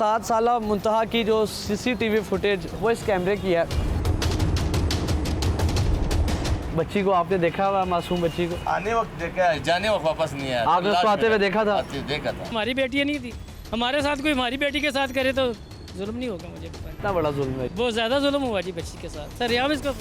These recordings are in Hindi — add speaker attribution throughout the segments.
Speaker 1: 7 साला मुंतहा की जो CCTV फुटेज वो इस कैमरे की है। बच्ची को आपने देखा हुआ, मासूम बच्ची को
Speaker 2: आने वक्त देखा है, जाने वक्त वापस नहीं आया।
Speaker 1: आपने उसको आते हुए देखा था?
Speaker 2: देखा था।
Speaker 3: हमारी बेटियाँ नहीं थी, हमारे साथ कोई हमारी बेटी के साथ करे तो जुल्म नहीं होगा। मुझे पता
Speaker 1: इतना बड़ा जुल्म है।
Speaker 3: बहुत ज़्यादा जुल्म हुआ जी बच्ची के साथ। सर यहाँ इसको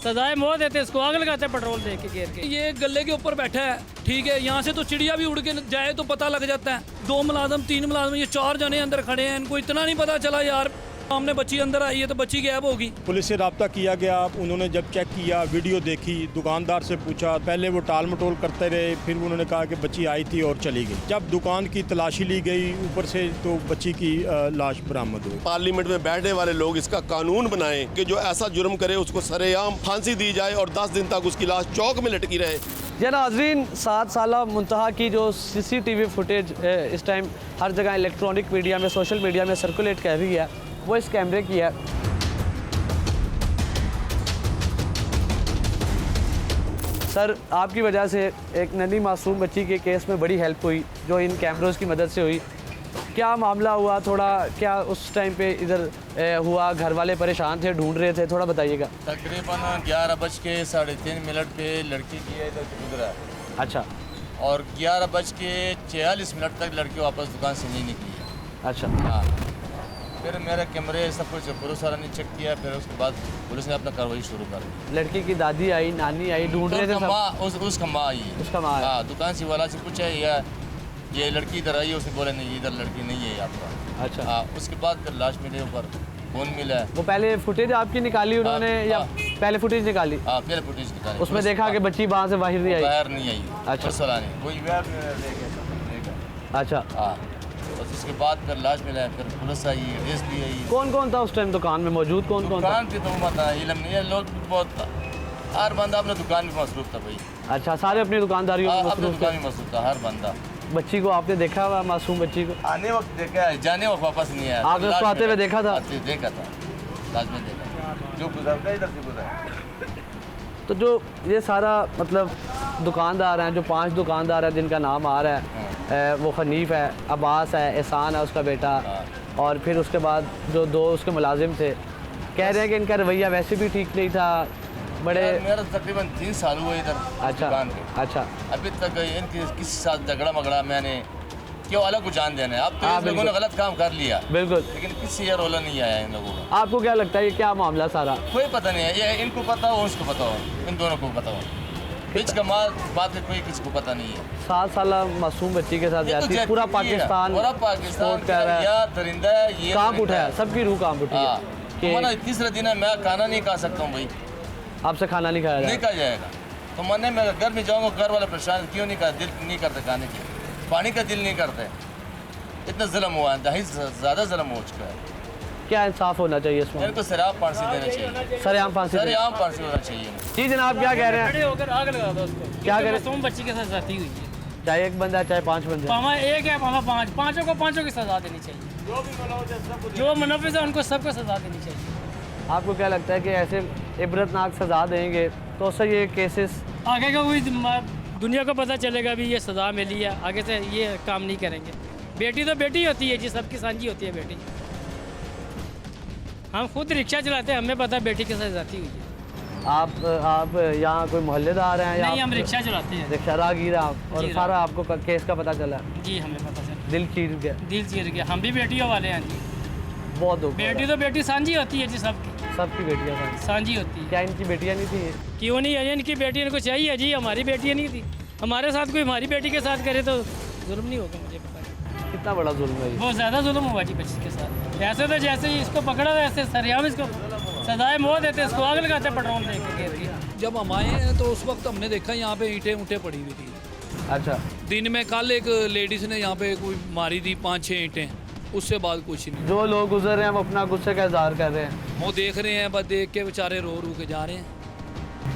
Speaker 3: सजाए मौत देते, इसको आग लगाते हैं पेट्रोल दे के घेर के।
Speaker 4: ये गले के ऊपर बैठा है, ठीक है, यहाँ से तो चिड़िया भी उड़ के जाए तो पता लग जाता है। 2 मुलाजम 3 मुलाजम, ये 4 जने अंदर खड़े हैं, इनको इतना नहीं पता चला यार सामने बच्ची अंदर आई है तो बच्ची गायब होगी।
Speaker 5: पुलिस से रब्ता किया गया, उन्होंने जब चेक किया, वीडियो देखी, दुकानदार से पूछा, पहले वो टाल मटोल करते रहे, फिर उन्होंने कहा कि बच्ची आई थी और चली गई। जब दुकान की तलाशी ली गई ऊपर से तो बच्ची की लाश बरामद हुई।
Speaker 6: पार्लियामेंट में बैठने वाले लोग इसका कानून बनाएं कि जो ऐसा जुर्म करे उसको सरेआम फांसी दी जाए और 10 दिन तक उसकी लाश चौक में लटकी रहे।
Speaker 1: या नाज़रीन, 7 साला मुंतहा की जो CCTV फुटेज इस टाइम हर जगह इलेक्ट्रॉनिक मीडिया में, सोशल मीडिया में सर्कुलेट कर रही है, वो इस कैमरे की है। सर, आपकी वजह से एक नन्ही मासूम बच्ची के केस में बड़ी हेल्प हुई जो इन कैमरों की मदद से हुई। क्या मामला हुआ, थोड़ा क्या उस टाइम पे इधर हुआ, घर वाले परेशान थे, ढूंढ रहे थे, थोड़ा बताइएगा।
Speaker 2: तकरीबन 11:3.5 पे लड़की की है इधर गुजरा है।
Speaker 1: अच्छा।
Speaker 2: और 11:46 तक लड़की वापस दुकान से नहीं निकली है।
Speaker 1: अच्छा।
Speaker 2: हाँ, फिर मेरे कैमरे सब कुछ पुलिस वाला ने चेक किया, फिर उसके बाद पुलिस ने अपना कार्रवाई शुरू कर दी।
Speaker 1: लड़की की दादी आई, नानी आई, ढूंढ रहे थे सब।
Speaker 2: उसका माँ आई है।
Speaker 1: उसका माँ?
Speaker 2: हाँ, दुकान से वाला से पूछा ये लड़की इधर आई है, उसने बोला नहीं इधर लड़की नहीं है आपका।
Speaker 1: अच्छा।
Speaker 2: हाँ, उसके बाद फिर लाश मिले, ऊपर खून मिला है।
Speaker 1: वो पहले फुटेज आपकी निकाली उन्होंने या पहले फुटेज निकाली?
Speaker 2: हाँ, पहले फुटेज निकाली।
Speaker 1: उसमें देखा कि बच्ची वहाँ से बाहर नहीं आई?
Speaker 2: बाहर नहीं आई।
Speaker 1: अच्छा।
Speaker 2: पुलिस वाला ने कोई देखा।
Speaker 1: अच्छा।
Speaker 2: हाँ, बस उसके बाद फिर लाश मिला है, फिर पुलिस आई, रेस भी आई।
Speaker 1: कौन कौन था उस टाइम दुकान में मौजूद? कौन कौन था?
Speaker 2: दुकान की तो मत इलम नहीं है, लोग बहुत, हर बंदा अपने दुकान में मसरूफ था भाई।
Speaker 1: अच्छा, सारे अपनी दुकानदारियों में
Speaker 2: अपने
Speaker 1: मसरूफ
Speaker 2: दुकान
Speaker 1: थे।
Speaker 2: में मसरूफ था हर बंदा।
Speaker 1: बच्ची को आपने देखा हुआ, मासूम बच्ची को
Speaker 2: आने वक्त देखा है, जाने वक्त वापस नहीं आया।
Speaker 1: आपने उसको आते हुए देखा था?
Speaker 2: देखा था, लाश में देखा, जो गुजरता इधर से गुजरा।
Speaker 1: तो जो ये सारा मतलब दुकानदार हैं, जो 5 दुकानदार हैं जिनका नाम आ रहा है, वो हनीफ है, अब्बास है, एहसान है उसका बेटा, और फिर उसके बाद जो 2 उसके मुलाजिम थे, कह रहे हैं कि इनका रवैया वैसे भी ठीक नहीं था। बड़े
Speaker 2: मेरा तकरीबन 3 साल हुए इधर
Speaker 1: अच्छा।
Speaker 2: दुकान पे।
Speaker 1: अच्छा।
Speaker 2: अभी तक इनके किसी साथ झगड़ा मगड़ा मैंने क्यों अलग को जान देना है। अब तो
Speaker 1: हाँ,
Speaker 2: इन लोगों ने गलत काम कर लिया,
Speaker 1: बिल्कुल।
Speaker 2: लेकिन किसी ये रोला नहीं आया इन लोगों का।
Speaker 1: आपको क्या लगता है ये क्या मामला सारा?
Speaker 2: कोई पता नहीं है, ये इनको पता हो, उसको पता हो, इन दोनों को पता हो, बीच का बात है, कोई किसी को पता नहीं है।
Speaker 1: 7 साला मासूम बच्ची के साथ
Speaker 2: ये तो
Speaker 1: जाती
Speaker 2: जाती
Speaker 1: पूरा
Speaker 2: है,
Speaker 1: पाकिस्तान
Speaker 2: पूरा पाकिस्तान
Speaker 1: सपोर्ट कर रहा है।
Speaker 2: या दरिंदा है, ये
Speaker 1: कांप
Speaker 2: दरिंदा
Speaker 1: उठा है, सबकी रूह कांप उठी है
Speaker 2: हाँ,
Speaker 1: कि
Speaker 2: मैंने तीसरे दिन है, मैं खाना नहीं खा सकता हूँ भाई।
Speaker 1: आपसे खाना नहीं खाया
Speaker 2: नहीं
Speaker 1: जाएगा?
Speaker 2: खा जाएगा तो मैंने मैं घर में जाऊँगा, घर वाले परेशान क्यों नहीं कर, दिल नहीं करते खाने की, पानी का दिल नहीं करते। इतना जुल्म हुआ है, दही ज़्यादा जुल्म हो चुका है।
Speaker 1: क्या इंसाफ होना चाहिए इसमें?
Speaker 2: इनको सरेआम फांसी देना चाहिए,
Speaker 1: सरेआम फांसी दें।
Speaker 2: सरेआम फांसी होना चाहिए।
Speaker 1: जी जनाब, क्या कह रहे हैं?
Speaker 3: खड़े होकर आग लगा दो उसको।
Speaker 1: क्या करें?
Speaker 3: मासूम बच्ची के साथ जाती हुई है।
Speaker 1: चाहे एक बंदा चाहे 5 बंदे।
Speaker 3: पामा एक है, पामा 5, पांचों को पांचों की सजा देनी चाहिए। जो मुनफिस है उनको सबको सजा देनी चाहिए।
Speaker 1: आपको क्या लगता है कि ऐसे इबरतनाक सजा देंगे तो उससे ये केसेस
Speaker 3: आगे का कोई दुनिया को पता चलेगा भी ये सजा मिली है, आगे से ये काम नहीं करेंगे। बेटी तो बेटी होती है जी, सबकी सांझी होती है बेटी। हम खुद रिक्शा चलाते हैं, हमें पता है बेटी के साथ जाती हुई है।
Speaker 1: आप यहाँ कोई मोहल्लेदार हैं या
Speaker 3: नहीं, हम रिक्शा चलाते हैं।
Speaker 1: रिक्शा राहगीर आप और
Speaker 3: जी,
Speaker 1: सारा आपको केस का पता चला?
Speaker 3: जी, हमें पता चला,
Speaker 1: दिल चीर गया?
Speaker 3: दिल चीर गया। हम भी बेटियों वाले हैं जी।
Speaker 1: बहुत दुख।
Speaker 3: बेटी तो बेटी सांझी होती है जी,
Speaker 1: सबकी बेटियाँ हैं।
Speaker 3: सांझी होती है।
Speaker 1: क्या इनकी बेटियाँ नहीं थी?
Speaker 3: क्यों नहीं है, इनकी बेटी इनको चाहिए जी, हमारी बेटियाँ नहीं थी। हमारे साथ कोई हमारी बेटी के साथ करे तो जुल्म नहीं होगा। मुझे पता है
Speaker 1: कितना बड़ा जुल्म है ये।
Speaker 3: बहुत ज़्यादा जुल्म हुआ जी बच्ची के साथ। ऐसे तो जैसे ही इसको पकड़ा था ऐसे सरेआम इसको सजाए मौत देते, इसको आग लगाते पेट्रोल दे के घेर के।
Speaker 4: जब हम आए हैं तो उस वक्त हमने देखा यहाँ पे ईंटें पड़ी हुई थी।
Speaker 1: अच्छा।
Speaker 4: दिन में कल एक लेडीज़ ने यहाँ पे कोई मारी थी 5-6 ईंटें, उससे बाद कुछ नहीं।
Speaker 1: जो लोग गुजर रहे हैं वो अपना गुस्से का इजहार कर रहे हैं।
Speaker 4: वो देख रहे हैं, बस देख के बेचारे रो के जा रहे हैं।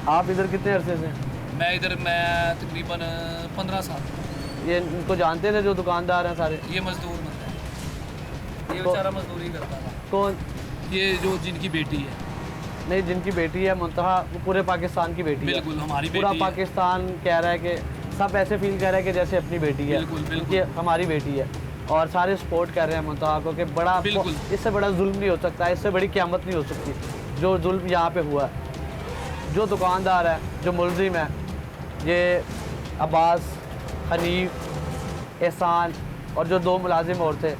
Speaker 1: आप इधर कितने अरसे से?
Speaker 4: मैं तकरीबन 15 साल।
Speaker 1: ये इनको जानते थे जो दुकानदार हैं सारे?
Speaker 4: ये मजदूर बनता है, ये बेचारा मजदूरी करता था।
Speaker 1: कौन?
Speaker 4: ये जो जिनकी बेटी है।
Speaker 1: नहीं, जिनकी बेटी है मुंतहा वो पूरे पाकिस्तान की बेटी है।
Speaker 4: बिल्कुल हमारी
Speaker 1: पूरा
Speaker 4: बेटी है।
Speaker 1: पाकिस्तान कह रहा है कि सब ऐसे फील कर रहा है कि जैसे अपनी बेटी है।
Speaker 4: बिल्कुल, बिल्कुल।
Speaker 1: कि हमारी बेटी है। और सारे सपोर्ट कर रहे हैं मुंतहा को कि बड़ा
Speaker 4: बिल्कुल।
Speaker 1: इससे बड़ा जुल्म नहीं हो सकता, इससे बड़ी क़यामत नहीं हो सकती जो जुल्म यहाँ पे हुआ है। जो दुकानदार है, जो मुलजिम है, ये अब्बास, हनीफ, एहसान और जो 2 मुलाजिम और थे,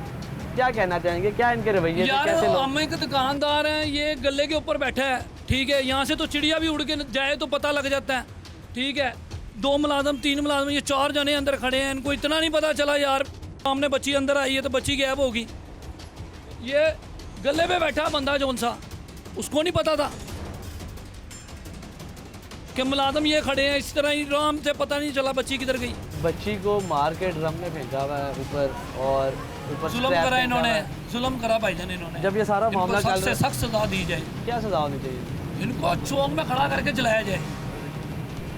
Speaker 1: क्या कहना चाहेंगे? क्या इनके रवैये से
Speaker 4: यार
Speaker 1: कैसे लोग?
Speaker 4: हम एक दुकानदार हैं, ये गले के ऊपर बैठा है, ठीक है, यहाँ से तो चिड़िया भी उड़ के जाए तो पता लग जाता है, ठीक है। 2 मुलाजम 3 मुलाजम, ये 4 जने अंदर खड़े हैं, इनको इतना नहीं पता चला यार सामने बच्ची अंदर आई है तो बच्ची गायब होगी। ये गले पे बैठा बंदा जौन सा, उसको नहीं पता था कि मुलाजम ये खड़े हैं, इस तरह ही आराम से पता नहीं चला बच्ची किधर गई।
Speaker 1: बच्ची को मार के ड्रम में फेंका हुआ है ऊपर, और ऊपर
Speaker 4: जुल्म
Speaker 1: स्ट्रैप
Speaker 4: करा
Speaker 1: फेंका
Speaker 4: इन्होंने,
Speaker 1: हुआ है।
Speaker 4: जुल्म करा भाईजान इन्होंने।
Speaker 1: जब ये सारा मामला
Speaker 4: इनको
Speaker 1: चल
Speaker 4: सख्त से
Speaker 1: रहा
Speaker 4: सख्त सजा दी जाए,
Speaker 1: है, क्या सजा होनी चाहिए?
Speaker 4: इनको चौक में खड़ा करके जलाया जाए।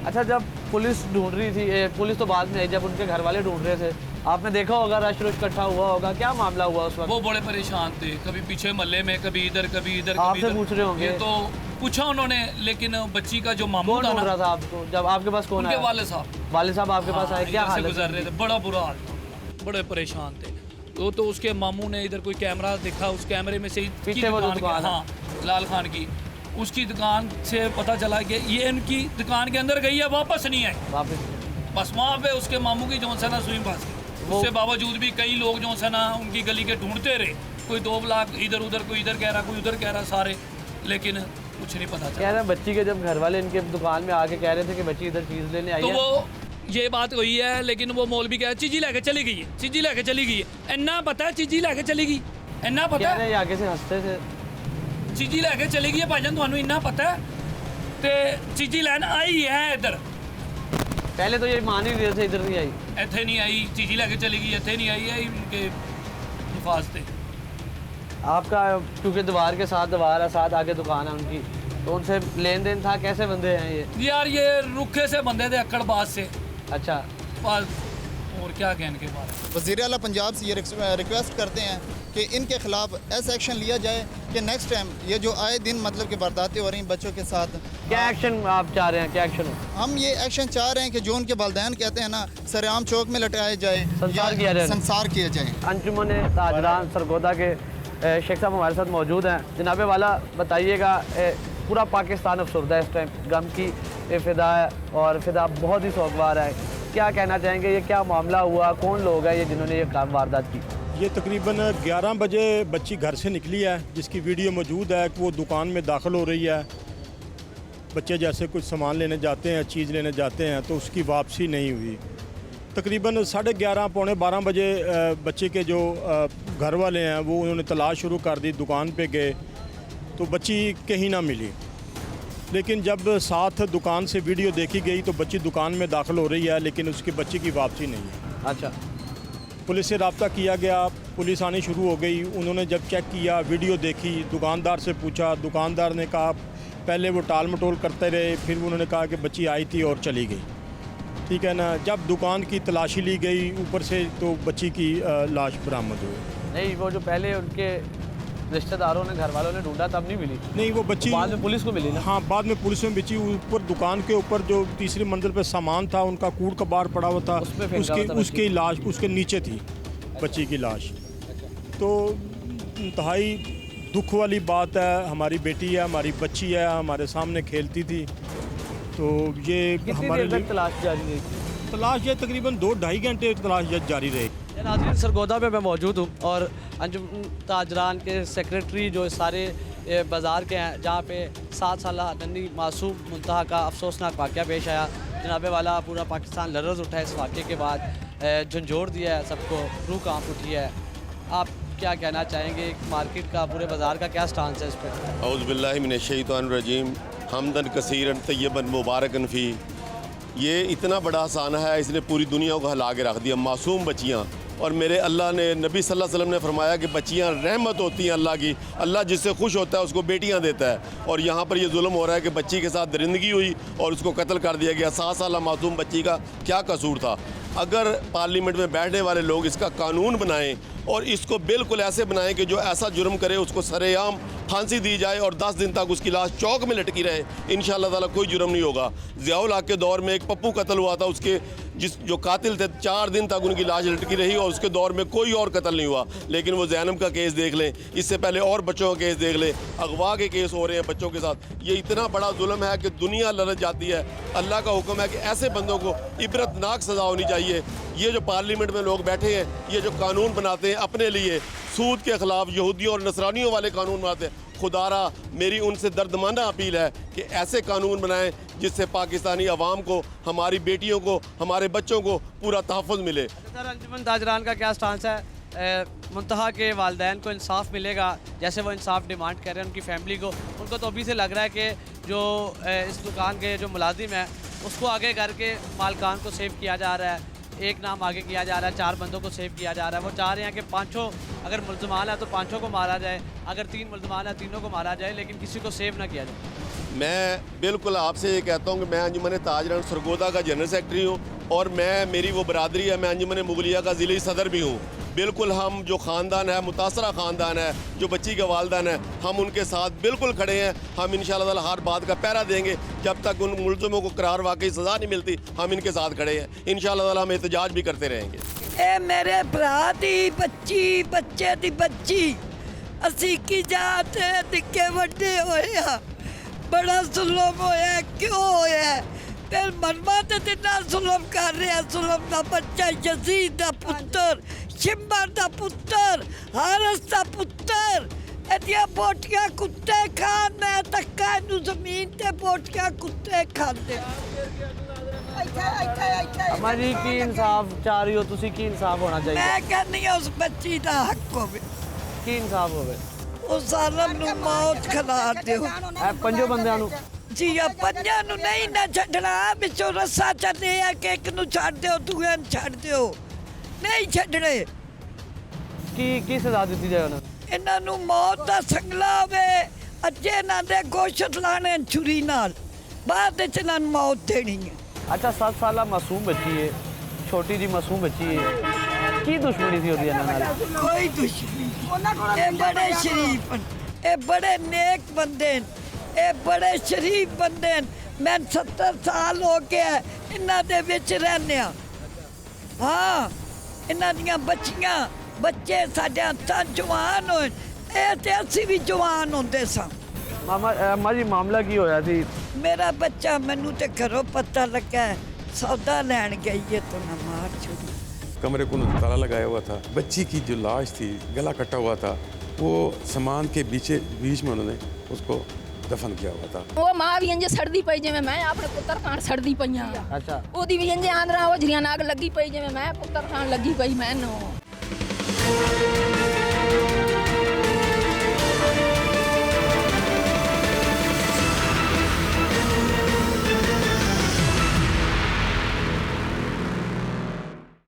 Speaker 1: अच्छा, जब पुलिस ढूंढ रही थी, पुलिस तो बाद में आई, जब उनके घर वाले ढूंढ रहे थे, आपने देखा होगा रश इकट्ठा हुआ होगा, क्या मामला हुआ उस वक्त?
Speaker 4: वो बड़े परेशान थे, कभी पीछे महल्ले में, कभी इधर कभी इधर,
Speaker 1: आपसे
Speaker 4: कभी इधर।
Speaker 1: पूछ रहे होंगे?
Speaker 4: ये तो पूछा उन्होंने, लेकिन बच्ची का जो मामू
Speaker 1: कौन
Speaker 4: था
Speaker 1: ढूंढ
Speaker 4: ना,
Speaker 1: रहा था आपको? जब आपके पास कौन
Speaker 4: उनके
Speaker 1: आया?
Speaker 4: वाले साहब,
Speaker 1: वाले साहब आपके पास आए, क्या
Speaker 4: इधर से
Speaker 1: हालत
Speaker 4: गुजर रहे
Speaker 1: थी?
Speaker 4: थे, बड़ा बुरा हाल था, बड़े परेशान थे। तो उसके मामू ने इधर कोई कैमरा देखा, उस कैमरे में से इसकी
Speaker 1: पीछे वो जो
Speaker 4: दुकान
Speaker 1: दुकान है।
Speaker 4: हाँ, लाल खान की, उसकी दुकान से पता चला कि ये इनकी दुकान के अंदर गई है, वापस नहीं आई।
Speaker 1: वापस
Speaker 4: बस वहाँ पे उसके मामू की जो है ना सुई फंस गई। उसके बावजूद भी कई लोग जो है ना उनकी गली के ढूंढते रहे, कोई 2 ब्लॉक इधर उधर, कोई इधर कह रहा, कोई उधर कह रहा, सारे, लेकिन कुछ नहीं पता
Speaker 1: कह
Speaker 4: चला।
Speaker 1: रहे हैं बच्ची के जब घर वाले इनके दुकान में आके कह रहे थे कि बच्ची इधर चीज़ लेने आई
Speaker 4: तो
Speaker 1: है,
Speaker 4: वो ये बात हुई है, लेकिन वो मौलवी कह चीज़ी लेके चली गई है, चीज़ी लेके चली गई है, इन्ना पता है चीज़ी लेके चली गई, इन्ना पता
Speaker 1: कह
Speaker 4: है
Speaker 1: रहे हैं आगे से हंसते थे।
Speaker 4: चीज़ी लेके चली गई है भाईजान, थानू इन्ना पता है, ते चीज़ी लैन आई है इधर,
Speaker 1: पहले तो ये मान ही रहे थे इधर नहीं आई।
Speaker 4: इतने नहीं आई, चीज़ी लेके चली गई, इतने नहीं आई है, इनके हिफाजते।
Speaker 1: आपका क्योंकि दीवार के साथ दीवार है, साथ आगे दुकान है उनकी, तो उनसे लेन देन था? कैसे बंदे हैं ये?
Speaker 4: यार ये रुखे से बंदे थे, अक्कड़बाज से,
Speaker 1: अच्छा,
Speaker 4: बस और क्या कहने के बाद।
Speaker 7: वज़ीर आला पंजाब से ये रिक्वेस्ट करते हैं कि इनके खिलाफ ऐसा एक्शन लिया जाए कि नेक्स्ट टाइम ये जो आए दिन मतलब कि वारदातें हो रही हैं बच्चों के साथ,
Speaker 1: क्या एक्शन आप चाह रहे हैं? क्या एक्शन हो?
Speaker 7: हम ये एक्शन चाह रहे हैं कि जो उनके वालिदैन कहते हैं ना, सरेआम चौक में लटाया जाए,
Speaker 1: संसार किया जाए।
Speaker 7: संसार किया जाए।
Speaker 1: अंजुमन ताजरान सरगोदा के शेख साहब हमारे साथ मौजूद हैं। जनाब वाला बताइएगा, पूरा पाकिस्तान अफसरदा है इस टाइम, गम की फिदा है और फिदा बहुत ही सोगवार है। क्या कहना चाहेंगे, ये क्या मामला हुआ, कौन लोग हैं ये जिन्होंने ये काम वारदात की?
Speaker 5: ये तकरीबन 11 बजे बच्ची घर से निकली है, जिसकी वीडियो मौजूद है कि वो दुकान में दाखिल हो रही है। बच्चे जैसे कुछ सामान लेने जाते हैं, चीज़ लेने जाते हैं, तो उसकी वापसी नहीं हुई। तकरीबन 11:30 पौने 12 बजे बच्चे के जो घर वाले हैं वो उन्होंने तलाश शुरू कर दी, दुकान पे गए तो बच्ची कहीं ना मिली। लेकिन जब साथ दुकान से वीडियो देखी गई तो बच्ची दुकान में दाखिल हो रही है, लेकिन उसकी बच्ची की वापसी नहीं है।
Speaker 1: अच्छा,
Speaker 5: पुलिस से रब्ता किया गया, पुलिस आनी शुरू हो गई। उन्होंने जब चेक किया, वीडियो देखी, दुकानदार से पूछा, दुकानदार ने कहा, पहले वो टाल मटोल करते रहे, फिर उन्होंने कहा कि बच्ची आई थी और चली गई। ठीक है ना। जब दुकान की तलाशी ली गई ऊपर से तो बच्ची की लाश बरामद हुई।
Speaker 1: नहीं, वो जो पहले उनके रिश्तेदारों ने, घर वालों ने ढूंढा तब नहीं मिली,
Speaker 5: नहीं, वो बच्ची
Speaker 1: बाद में पुलिस को मिली ना?
Speaker 5: हाँ, बाद में पुलिस में बची। ऊपर दुकान के ऊपर जो तीसरी मंजिल पे सामान था उनका कूड़ कबाड़ पड़ा हुआ था,
Speaker 1: उसमें फेंका हुआ था
Speaker 5: उसकी लाश उसके नीचे थी, बच्ची की लाश। तो इंतहाई दुख वाली बात है। हमारी बेटी है, हमारी बच्ची है, हमारे सामने खेलती थी। तो ये
Speaker 1: कितनी
Speaker 5: हमारे
Speaker 1: देर
Speaker 5: लिए
Speaker 1: तक तलाश जारी रही?
Speaker 5: तलाश ये तकरीबन 2-2.5 घंटे तलाश जारी रहेगी।
Speaker 1: नाज़रीन, सरगोदा पे मैं मौजूद हूँ और अंजुम ताजरान के सेक्रेटरी जो सारे बाज़ार के हैं, जहाँ पे 7 साल नन्ही मासूम मुंतहा का अफसोसनाक वाक़या पेश आया। जनाबे वाला पूरा पाकिस्तान लर्ज़ उठा है इस वाक़े के बाद, झंझोड़ दिया है सबको, रूह कांप उठी है। आप क्या कहना चाहेंगे, मार्केट का, पूरे बाज़ार का क्या स्टांस है इस पर?
Speaker 6: औज़ु बिल्लाहि मिनश्शैतानिर्रजीम, हमदन कसीरन तय्यबन मुबारकन फ़ी। ये इतना बड़ा आसाना है, इसने पूरी दुनिया को हिला के रख दिया। मासूम बच्चियाँ, और मेरे अल्लाह ने, नबी सल्लल्लाहु अलैहि वसल्लम ने फरमाया कि बच्चियाँ रहमत होती हैं अल्लाह की। अल्लाह जिससे खुश होता है उसको बेटियाँ देता है। और यहाँ पर ये जुल्म हो रहा है कि बच्ची के साथ दरिंदगी हुई और उसको कत्ल कर दिया गया। 7 साल मासूम बच्ची का क्या कसूर था? अगर पार्लियामेंट में बैठने वाले लोग इसका कानून बनाएं और इसको बिल्कुल ऐसे बनाएं कि जो ऐसा जुर्म करे उसको सरेआम फांसी दी जाए और 10 दिन तक उसकी लाश चौक में लटकी रहे, इंशाअल्लाह ताला कोई जुर्म नहीं होगा। ज़ियाउल हक के दौर में एक पप्पू कत्ल हुआ था, उसके जो कातिल थे 4 दिन तक उनकी लाश लटकी रही और उसके दौर में कोई और कत्ल नहीं हुआ। लेकिन वो ज़ैनब का केस देख लें, इससे पहले और बच्चों का केस देख लें, अगवा के केस हो रहे हैं बच्चों के साथ। ये इतना बड़ा जुल्म है कि दुनिया ललच जाती है। अल्लाह का हुक्म है कि ऐसे बंदों को इबरतनाक सज़ा होनी चाहिए। ये जो पार्लियामेंट में लोग बैठे हैं, ये जो कानून बनाते हैं अपने लिए, सूद के ख़िलाफ़ यहूदियों और नसरानियों वाले कानून बनाते हैं, खुदारा मेरी उनसे दर्दमाना अपील है कि ऐसे कानून बनाएं जिससे पाकिस्तानी अवाम को, हमारी बेटियों को, हमारे बच्चों को पूरा तहफ़्फ़ुज़ मिले।
Speaker 1: सर, अंजुमन ताजरान का क्या स्टांस है? मुंतहा के वालिदैन को इंसाफ मिलेगा जैसे वो इंसाफ डिमांड कर रहे हैं उनकी फैमिली को? उनको तो अभी से लग रहा है कि जो इस दुकान के जो मुलाजिम है उसको आगे करके मालकान को सेव किया जा रहा है, एक नाम आगे किया जा रहा है, 4 बंदों को सेव किया जा रहा है। वो चाह रहे हैं कि 5 अगर मुल्ज़मान है तो 5 को मारा जाए, अगर 3 मुल्ज़मान है 3 को मारा जाए, लेकिन किसी को सेव ना किया जाए।
Speaker 6: मैं बिल्कुल आपसे ये कहता हूँ कि मैं अंजुमन ताजरान सरगोदा का जनरल सेक्रेटरी हूँ और मेरी वो बरादरी है, मैं अंजुमन मुगलिया का ज़िली सदर भी हूँ। बिल्कुल हम जो ख़ानदान है, मुतासरा ख़ानदान है, जो बच्ची के वालिदैन है, हम उनके साथ बिल्कुल खड़े हैं। हम इंशाअल्लाह ताला हर बात का पहरा देंगे जब तक उन मुल्ज़िमों को करार वाकई सज़ा नहीं मिलती। हम इनके साथ खड़े हैं, इंशाअल्लाह ताला हम एहतजाज भी करते रहेंगे।
Speaker 8: ए मेरे भरा दी बच्चे दी बच्ची असी की जात दिखे वड्डे होया, बड़ा जुल्म होया, क्यों होया? फिर मरमा ते तिन्ना जुल्म कर रहा, जुल्म दा बच्चा यजीद दा पुत्तर, शिम्बर दा पुत्तर, हारस दा पुत्तर, एदिया बोटियां कुत्ते खान, मैं तक्का इनू जमीन ते बोटियां कुत्ते खांदे।
Speaker 1: अम्मा जी की इंसाफ चाह रही हो तुसी? की इंसाफ होना चाहिए?
Speaker 8: मैं कहनी हूं उस बच्ची दा हक होवे,
Speaker 1: की इंसाफ होवे,
Speaker 8: उस जालिम नू मौत खिला दियो।
Speaker 1: 5 बंदियां नू
Speaker 8: जी आ 5 नू नहीं ना छड्डना, विचों रस्सा छड्डे आ कि एक नू छड्ड दियो, दूए नू छड्ड दियो, नहीं छड्डने।
Speaker 1: की सज़ा दी जाए उन्हें?
Speaker 8: इन्हां नू मौत दा संगला होवे, अज्जे इन्हां दे गोश्त लाने छुरी नाल, बाद विच इन्हां नू मौत देनी है।
Speaker 1: अच्छा, 7 साला मासूम बच्ची है, छोटी जी मासूम बच्ची है, की दुश्मनी थी होती है?
Speaker 8: कोई दुश्मनी, ये बड़े शरीफ न, ये बड़े नेक बंदे न, ये बड़े शरीफ बंदे न। मैं 70 साल हो गया इन्हां दे विच रहने। हाँ, इन्हां दियां बच्चियां बच्चे साडे हत्थां जवान होए, ये ते असीं भी जवान होंदे सां।
Speaker 1: अम्मा जी मामला की होया थी?
Speaker 8: मेरा बच्चा मैनू ते घरों पता लगा है, सौदा लैन गई है तो ना मार छोड़ी।
Speaker 9: कमरे को ताला लगाया हुआ था, बच्ची की जो लाश थी गला कटा हुआ था, वो सामान के बीच में उन्होंने उसको दफन किया हुआ था।
Speaker 10: वो मां भी इंजे सड़दी पई जिवें मैं अपने पुत्र खान सड़दी पईयां।
Speaker 1: अच्छा,
Speaker 10: ओदी भी इंजे आंदरा वो झरियां नाग लगी पई जिवें मैं पुत्र खान लगी पई मैनू।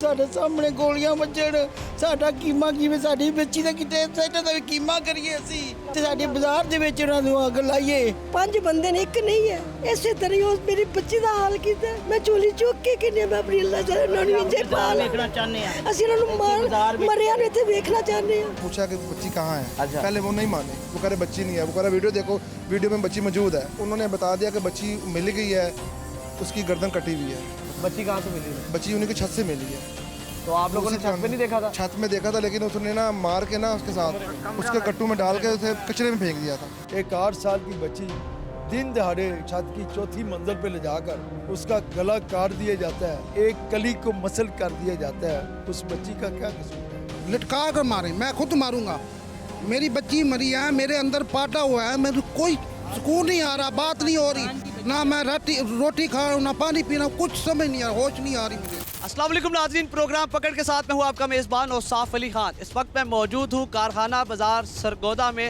Speaker 11: ਸਾਡੇ ਸਾਹਮਣੇ ਗੋਲੀਆਂ ਵੱਜਣ, ਸਾਡਾ ਕੀਮਾ ਕਿਵੇਂ, ਸਾਡੀ ਬੱਚੀ ਦਾ ਕਿਤੇ ਸਾਡਾ ਦਾ ਕੀਮਾ ਕਰੀਏ ਅਸੀਂ ਤੇ ਸਾਡੇ ਬਾਜ਼ਾਰ ਦੇ ਵਿੱਚ ਉਹਨਾਂ ਨੂੰ ਅੱਗ ਲਾਈਏ।
Speaker 8: 5 ਬੰਦੇ ਨੇ, ਇੱਕ ਨਹੀਂ ਹੈ। ਇਸੇ ਤਰ੍ਹਾਂ ਉਸ ਮੇਰੀ ਬੱਚੀ ਦਾ ਹਾਲ ਕੀਤਾ। ਮੈਂ ਚੋਲੀ ਚੁੱਕ ਕੇ ਕਿੰਨੇ ਮੈਂ ਆਪਣੀ ਅੱਲਾ ਜਾਨ ਉਹਨਾਂ ਨੂੰ ਇੰਜੇ ਪਾ ਵੇਖਣਾ ਚਾਹੁੰਦੇ ਆ, ਅਸੀਂ ਉਹਨਾਂ ਨੂੰ ਮਰਿਆ ਨੂੰ ਇੱਥੇ ਵੇਖਣਾ ਚਾਹੁੰਦੇ ਆ।
Speaker 12: पूछा कि बच्ची कहाँ है, पहले वो नहीं माने, वो कह रहे बच्ची नहीं है, वो कह रहा वीडियो देखो, वीडियो में बच्ची मौजूद है। उन्होंने बता दिया कि बच्ची मिल गई है, उसकी गर्दन कटी हुई है।
Speaker 1: बच्ची कहाँ से मिली?
Speaker 12: बच्ची उन्हीं की छत से मिली है।
Speaker 1: तो आप लोगों ने छत पे नहीं देखा था?
Speaker 12: छत में देखा था, लेकिन उसने ना मार के ना उसके साथ उसके कट्टू में डाल के उसे कचरे में फेंक दिया था।
Speaker 5: एक 8 साल की बच्ची दिन दहाड़े छत की 4थी मंजिल पे ले जाकर उसका गला काट दिया जाता है, एक कली को मसल कर दिया जाता है। उस बच्ची का क्या कसूर है?
Speaker 11: लटका कर मारे, मैं खुद मारूंगा। मेरी बच्ची मरी है, मेरे अंदर पाटा हुआ है, मेरे कोई सुकून नहीं आ रहा, बात नहीं हो रही, ना मैं रोटी खा रहा हूँ, ना पानी पी रहा हूँ, कुछ समझ नहीं आ रहा, होश नहीं आ रही मुझे।
Speaker 1: अस्सलाम वालेकुम नाज़रीन, प्रोग्राम पकड़ के साथ में हूँ आपका मेज़बान औसाफ अली खान। इस वक्त मैं मौजूद हूँ कारखाना बाज़ार सरगोदा में,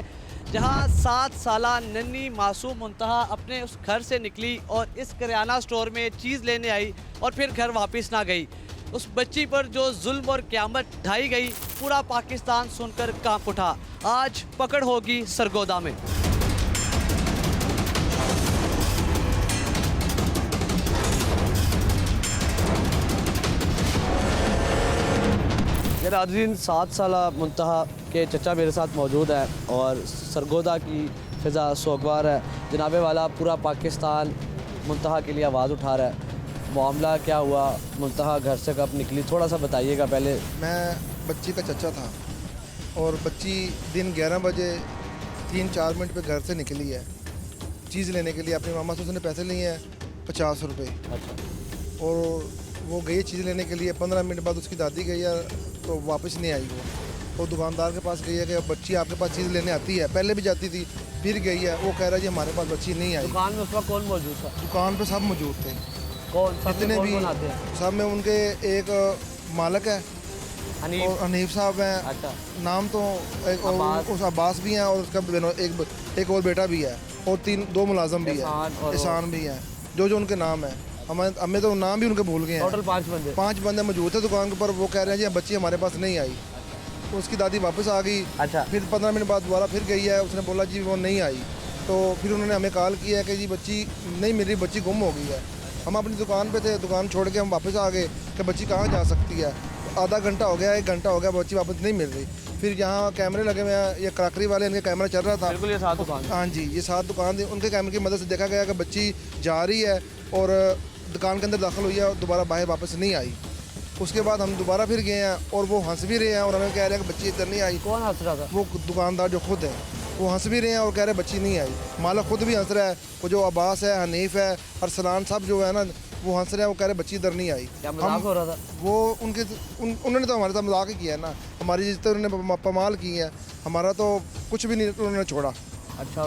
Speaker 1: जहाँ 7 साला नन्ही मासूम मुंतहा अपने उस घर से निकली और इस करियाना स्टोर में चीज़ लेने आई और फिर घर वापस ना गई। उस बच्ची पर जो जुल्म और क़यामत ढाई गई, पूरा पाकिस्तान सुनकर कांप उठा। आज पकड़ होगी सरगोदा में। नाज़रीन, 7 साला मुंतहा के चचा मेरे साथ मौजूद है और सरगोदा की फ़िज़ा सोगवार है। जनाबे वाला पूरा पाकिस्तान मुंतहा के लिए आवाज़ उठा रहा है। मामला क्या हुआ, मुंतहा घर से कब निकली, थोड़ा सा बताइएगा पहले।
Speaker 12: मैं बच्ची का चचा था और बच्ची दिन 11 बजे 3-4 मिनट पे घर से निकली है चीज़ लेने के लिए। अपनी मामा से उसने पैसे लिए हैं 50 रुपये।
Speaker 1: अच्छा।
Speaker 12: और वो गई चीज़ लेने के लिए, 15 मिनट बाद उसकी दादी गई है तो वापस नहीं आई वो दुकानदार के पास गई है कि बच्ची आपके पास चीज़ लेने आती है, पहले भी जाती थी फिर गई है। वो कह रहा है जी हमारे पास बच्ची नहीं आई।
Speaker 1: दुकान में उस वक्त कौन मौजूद था?
Speaker 12: दुकान पे सब मौजूद थे।
Speaker 1: कौन?
Speaker 12: जितने भी
Speaker 1: आते हैं?
Speaker 12: सब में उनके एक मालिक है और हनीफ साहब हैं।
Speaker 1: अच्छा।
Speaker 12: नाम तो एक उस अब्बास भी हैं और उसका एक और बेटा भी है और 2 मुलाजम भी है, एहसान भी है, जो उनके नाम है। हमें तो नाम भी उनके भूल गए हैं।
Speaker 1: टोटल 5 बंदे
Speaker 12: मौजूद थे दुकान के ऊपर। वो कह रहे हैं जी बच्ची हमारे पास नहीं आई। तो उसकी दादी वापस आ गई।
Speaker 1: अच्छा।
Speaker 12: फिर 15 मिनट बाद दोबारा फिर गई है, उसने बोला जी वो नहीं आई। तो फिर उन्होंने हमें कॉल किया है कि जी बच्ची नहीं मिल रही, बच्ची गुम हो गई है। हम अपनी दुकान पे थे, दुकान छोड़ के हम वापस आ गए कि बच्ची कहाँ जा सकती है। आधा घंटा हो गया, 1 घंटा हो गया, बच्ची वापस नहीं मिल रही। फिर यहाँ कैमरे लगे हुए हैं, ये क्रॉकरी वाले इनके कैमरा चल रहा था।
Speaker 1: बिल्कुल, ये 7 दुकान।
Speaker 12: हाँ जी, ये 7 दुकान थी, उनके कैमरे की मदद से देखा गया कि बच्ची जा रही है और दुकान के अंदर दाखिल हुई है और दोबारा बाहर वापस नहीं आई। उसके बाद हम दोबारा फिर गए हैं और वो हंस भी रहे हैं और हमें कह रहे हैं कि बच्ची इधर नहीं आई।
Speaker 1: कौन हंस रहा था?
Speaker 12: वो दुकानदार जो खुद है वो हंस भी रहे हैं और कह रहे हैं बच्ची नहीं आई। मालिक खुद भी हंस रहा है, वो जो अब्बास है, हनीफ है, अरसलान साहब जो है ना, वो हंस रहे हैं, वो कह रहे बच्ची इधर नहीं आई।
Speaker 1: क्या मजाक हो रहा था?
Speaker 12: वो उन्होंने तो हमारे साथ मजाक ही किया है ना। हमारी जिस तरह उन्होंने पमाल की है, हमारा तो कुछ भी नहीं उन्होंने छोड़ा।
Speaker 1: अच्छा।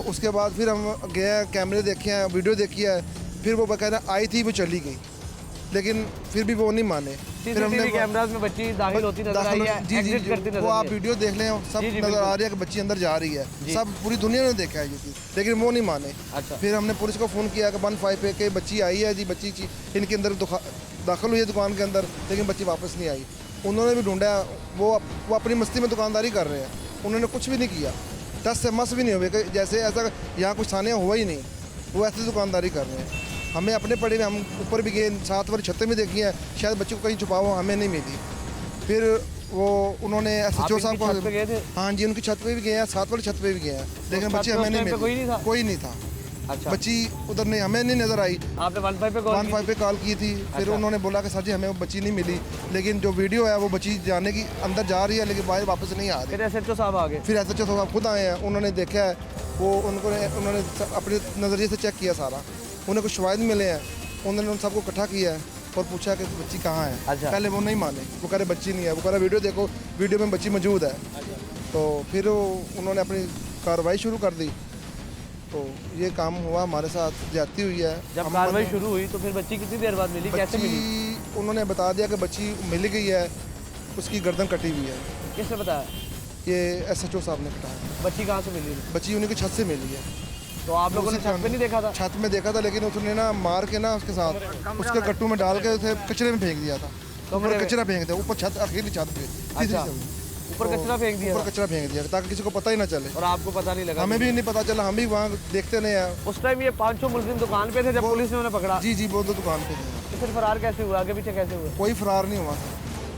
Speaker 12: उसके बाद फिर हम गए, कैमरे देखे हैं, वीडियो देखी है। फिर वो बकायदा आई थी, वो चली गई, लेकिन फिर भी वो नहीं माने। फिर हमने
Speaker 1: कैमरास में बच्ची दाखिल होती नजर आई है, एग्जिट करती नजर आई है।
Speaker 12: वो आप वीडियो देख लें, सब नजर आ रही है कि बच्ची अंदर जा रही है। सब पूरी दुनिया ने देखा है ये चीज़, लेकिन वो नहीं माने।
Speaker 1: अच्छा।
Speaker 12: फिर हमने पुलिस को फ़ोन किया कि 15 पे कि बच्ची आई है जी, बच्ची इनके अंदर दाखिल हुई है दुकान के अंदर, लेकिन बच्ची वापस नहीं आई। उन्होंने भी ढूंढा, वो अपनी मस्ती में दुकानदारी कर रहे हैं, उन्होंने कुछ भी नहीं किया। 10 से मस भी नहीं हुए कि जैसे ऐसा यहाँ कुछ थाने हुआ ही नहीं, वो ऐसी दुकानदारी कर रहे हैं। हमें अपने पड़े में, हम ऊपर भी गए, 7 वाली छतें भी देखी हैं, शायद बच्चे को कहीं छुपाओ, हमें नहीं मिली। फिर वो उन्होंने SHO साहब को, हाँ जी, उनकी छत पे भी गए हैं, 7 वाली छत पे भी गए हैं, लेकिन बच्ची हमें नहीं मिली, कोई नहीं था।
Speaker 1: अच्छा।
Speaker 12: बच्ची उधर नहीं, हमें नहीं नज़र आई।
Speaker 1: आपने 15
Speaker 12: पे कॉल की थी। फिर उन्होंने बोला कि सर जी हमें वो बच्ची नहीं मिली, लेकिन जो वीडियो है वो बच्ची जाने की अंदर जा रही है, लेकिन बाहर वापस नहीं आ रही।
Speaker 1: फिर SHO साहब आ गए।
Speaker 12: फिर SHO साहब खुद आए हैं, उन्होंने देखा है, वो उन्होंने अपने नज़रिए से चेक किया सारा, उन्हें कुछ शवाहिद मिले हैं, उन्होंने उन सबको इकट्ठा किया है और पूछा कि बच्ची कहाँ है।
Speaker 1: अच्छा।
Speaker 12: पहले वो नहीं माने, वो कह रहे बच्ची नहीं है, वो कह रहा वीडियो देखो, वीडियो में बच्ची मौजूद है। तो फिर उन्होंने अपनी कार्रवाई शुरू कर दी। तो ये काम हुआ, हमारे साथ ज्यादती हुई है।
Speaker 1: जब कार्रवाई शुरू हुई तो फिर बच्ची कितनी देर बाद मिली, कैसे मिली?
Speaker 12: उन्होंने बता दिया कि बच्ची मिल गई है, उसकी गर्दन कटी हुई है।
Speaker 1: किसने बताया?
Speaker 12: ये SHO साहब ने कहा।
Speaker 1: बच्ची कहाँ से मिली?
Speaker 12: बच्ची उन्हीं की छत से मिली है।
Speaker 1: तो आप लोगों ने छत पे नहीं देखा था?
Speaker 12: छत में देखा था, लेकिन उसने ना मार के ना उसके साथ उसके कट्टू में डाल के उसे कचरे में फेंक दिया था। ऊपर कचरा फेंक दिया, ऊपर छत, अकेली छत पे।
Speaker 1: अच्छा। ऊपर कचरा फेंक दिया?
Speaker 12: ऊपर कचरा फेंक दिया ताकि किसी को पता ही ना चले।
Speaker 1: और आपको पता नहीं लगा?
Speaker 12: हमें भी नहीं पता चला, हम भी वहाँ देखते नहीं है।
Speaker 1: उस टाइम ये 5-6 मुल्जिम दुकान पे थे जब पुलिस ने उन्हें पकड़ा?
Speaker 12: जी, वो तो दुकान पे थे।
Speaker 1: तो फिर फरार कैसे हुआ, आगे पीछे कैसे हुआ?
Speaker 12: कोई फरार नहीं हुआ,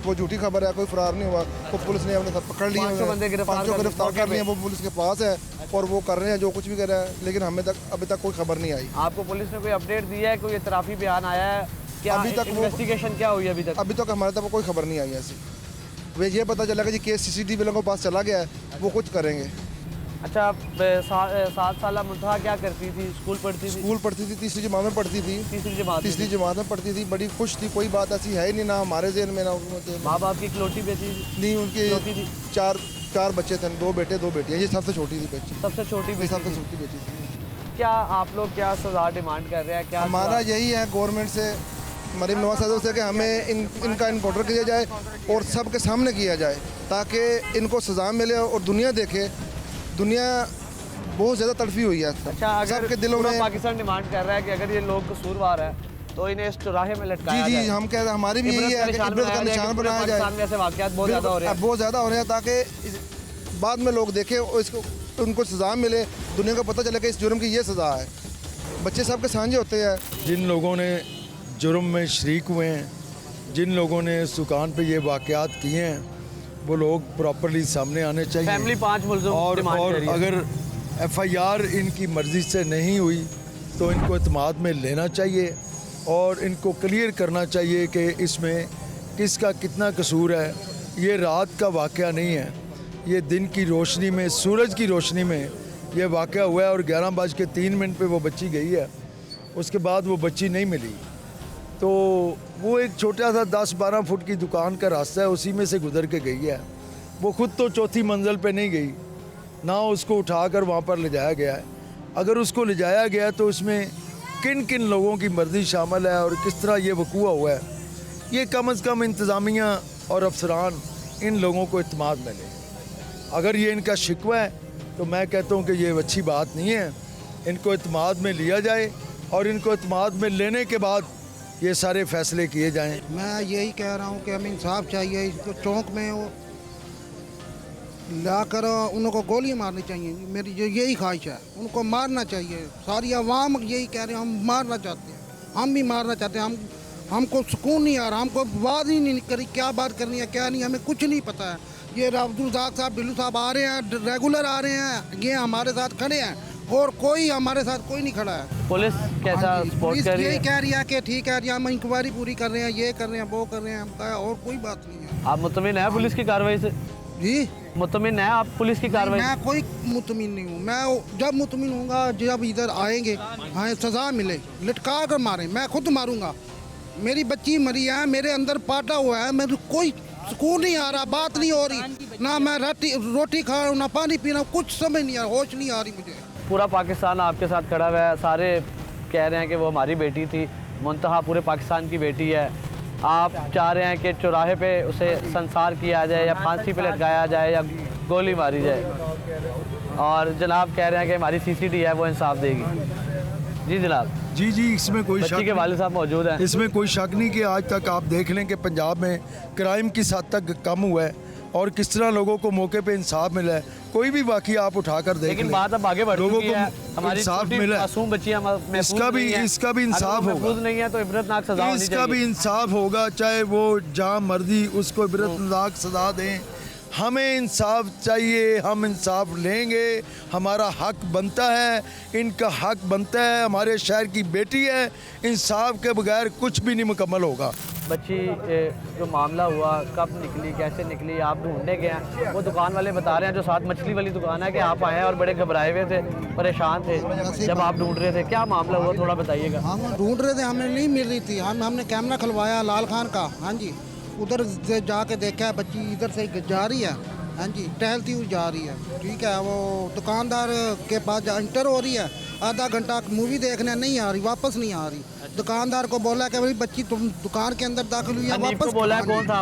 Speaker 12: वो झूठी खबर है, कोई फरार नहीं हुआ। तो पुलिस ने अपने साथ पकड़ लिया,
Speaker 1: 500 बंदे
Speaker 12: गिरफ्तार कर लिए, वो पुलिस के पास है और वो कर रहे हैं जो कुछ भी कर रहे हैं, लेकिन हमें अभी तक कोई खबर नहीं आई।
Speaker 1: आपको पुलिस ने कोई अपडेट दिया है, कोई इतराफी बयान आया है क्या?
Speaker 12: अभी तक
Speaker 1: इन्वेस्टिगेशन क्या हुई अभी तक?
Speaker 12: हमारे तक कोई खबर नहीं आई ऐसी। वे ये पता चला कि जी केस CCTV वालों के पास चला गया है, वो कुछ करेंगे।
Speaker 1: अच्छा, 7 साल मुंतहा क्या करती थी? स्कूल पढ़ती थी?
Speaker 12: तीसरी जमात में पढ़ती थी। तीसरी जमात में पढ़ती थी, बड़ी खुश थी, कोई बात ऐसी है ही नहीं, ना हमारे ज़हन में ना।
Speaker 1: माँ बाप की इकलौती बेटी
Speaker 12: नहीं, उनकी 4 बच्चे थे, 2 बेटे 2 बेटियाँ। ये सबसे छोटी थी बच्ची,
Speaker 1: सबसे छोटी
Speaker 12: बेटी थी।
Speaker 1: क्या आप लोग क्या सज़ा डिमांड कर रहे हैं? क्या
Speaker 12: हमारा यही है गवर्नमेंट से, मरीम नवाज साहब से, कि हमें इनका इनकाउंटर किया जाए और सबके सामने किया जाए ताकि इनको सज़ा मिले और दुनिया देखे। दुनिया बहुत ज़्यादा तड़फी हुई है।
Speaker 1: अच्छा, अगर
Speaker 12: सबके दिलों में
Speaker 1: पाकिस्तान डिमांड कर रहा है कि अगर ये लोग कसूरवार है तो इन्हें इस चौराहे में लटकाया जाए।
Speaker 12: जी, हम कह रहे हैं, हमारी भी यही है कि इबरत का निशान बनाया जाए।
Speaker 1: ऐसे वाक़यात बहुत ज़्यादा हो रहे हैं
Speaker 12: ताकि बाद में लोग देखें और इसको उनको सज़ा मिले, दुनिया को पता चले कि इस जुर्म की ये सज़ा है। बच्चे सबके साझे होते हैं।
Speaker 13: जिन लोगों ने जुर्म में शरीक हुए हैं, जिन लोगों ने इस दुकान पे ये वाक़यात किए हैं, वो लोग प्रॉपरली सामने आने चाहिए।
Speaker 1: फैमिली 5 मुल्ज़िम
Speaker 13: और अगर FIR इनकी मर्ज़ी से नहीं हुई तो इनको इत्माद में लेना चाहिए और इनको क्लियर करना चाहिए कि इसमें किसका कितना कसूर है। ये रात का वाक़या नहीं है, ये दिन की रोशनी में, सूरज की रोशनी में ये वाक़या हुआ है। और 11:03 पे वो बच्ची गई है, उसके बाद वो बच्ची नहीं मिली। तो वो एक छोटा सा 10-12 फुट की दुकान का रास्ता है, उसी में से गुजर के गई है। वो ख़ुद तो चौथी मंजिल पे नहीं गई, ना उसको उठाकर वहाँ पर ले जाया गया है। अगर उसको ले जाया गया तो उसमें किन किन लोगों की मर्जी शामिल है और किस तरह ये वकूआ हुआ है, ये कम से कम इंतज़ामिया और अफसरान इन लोगों को इत्मीनान में लें। अगर ये इनका शिकवा है तो मैं कहता हूँ कि ये अच्छी बात नहीं है। इनको इत्मीनान में लिया जाए और इनको इत्मीनान में लेने के बाद ये सारे फैसले किए जाएं।
Speaker 11: मैं यही कह रहा हूँ कि हमें इंसाफ चाहिए। इसको चौक में वो लाकर उनको गोली मारनी चाहिए। मेरी यही ख्वाहिश है, उनको मारना चाहिए। सारी आवाम यही कह रहे हैं, हम मारना चाहते हैं, हम भी मारना चाहते हैं। हमको सुकून नहीं आ रहा, हमको बात ही नहीं करी, क्या बात करनी है क्या नहीं, हमें कुछ नहीं पता है। ये अब्दुल रज़ाक साहब, ढिल्लू साहब आ रहे हैं, रेगुलर आ रहे हैं, ये हमारे साथ खड़े हैं और कोई हमारे साथ कोई नहीं खड़ा है।
Speaker 1: पुलिस कैसा सपोर्ट कर रही है?
Speaker 11: यही कह रही है कि ठीक है, हम इंक्वायरी पूरी कर रहे हैं, ये कर रहे हैं, वो कर रहे हैं, हम कहा और कोई बात नहीं है।
Speaker 1: आप मुतमिन है पुलिस की कार्रवाई से?
Speaker 11: जी
Speaker 1: मुतमिन है आप पुलिस की कार्रवाई?
Speaker 11: मैं कोई मुतमिन नहीं हूँ। मैं जब मुतमिन हूँगा जब इधर आएंगे, हाँ सज़ा मिले, लटका कर मारें, मैं खुद मारूँगा। मेरी बच्ची मरी है, मेरे अंदर पाटा हुआ है, मेरे कोई सुकून नहीं आ रहा, बात नहीं हो रही, ना मैं रोटी खा रहा हूँ, ना पानी पी रहा हूँ, कुछ समझ नहीं आ रहा, होश नहीं आ रही मुझे।
Speaker 1: पूरा पाकिस्तान आपके साथ खड़ा हुआ है, सारे कह रहे हैं कि वो हमारी बेटी थी, मुंतहा पूरे पाकिस्तान की बेटी है। आप चाह रहे हैं कि चौराहे पे उसे संसार किया जाए या फांसी पे लटकाया जाए या गोली मारी जाए, और जनाब कह रहे हैं कि हमारी सीसीडी है वो इंसाफ देगी। जी जनाब।
Speaker 13: जी, इसमें कोई
Speaker 1: बच्ची के वालिद साहब मौजूद हैं।
Speaker 13: इसमें कोई शक नहीं कि आज तक आप देख लें कि पंजाब में क्राइम किस हद तक कम हुआ है और किस तरह लोगों को मौके पे इंसाफ मिला है। कोई भी वाकई आप उठाकर देख
Speaker 1: लेकिन बात अब आगे बढ़ चुकी है, हमारी
Speaker 13: इंसाफ मिला,
Speaker 1: मासूम बच्चियां
Speaker 13: इसका भी इंसाफ होगा,
Speaker 1: नहीं है तो इबरतनाक सजा होनी चाहिए।
Speaker 13: इसका भी इंसाफ होगा, चाहे वो जहाँ मर्जी उसको इबरतनाक सजा दें। हमें इंसाफ चाहिए, हम इंसाफ लेंगे, हमारा हक बनता है, इनका हक बनता है, हमारे शहर की बेटी है, इंसाफ के बगैर कुछ भी नहीं मुकम्मल होगा।
Speaker 1: बच्ची जो मामला हुआ, कब निकली, कैसे निकली, आप ढूंढने गए हैं? वो दुकान वाले बता रहे हैं, जो साथ मछली वाली दुकान है, कि आप आए हैं और बड़े घबराए हुए थे, परेशान थे जब आप ढूंढ रहे थे। क्या मामला हुआ, थोड़ा बताइएगा।
Speaker 11: हम ढूंढ रहे थे, हमें नहीं मिल रही थी। हमने कैमरा खुलवाया लाल खान का, हाँ जी, उधर से जाके देखा है बच्ची इधर से जा रही है, हाँ जी, टहलती हुई जा रही है। ठीक है, वो दुकानदार के पास इंटर हो रही है, आधा घंटा मूवी देखने नहीं आ रही, वापस नहीं आ रही। दुकानदार को बोला कि भाई बच्ची तुम दुकान के अंदर दाखिल हुई है, वापस
Speaker 1: बोला कौन था?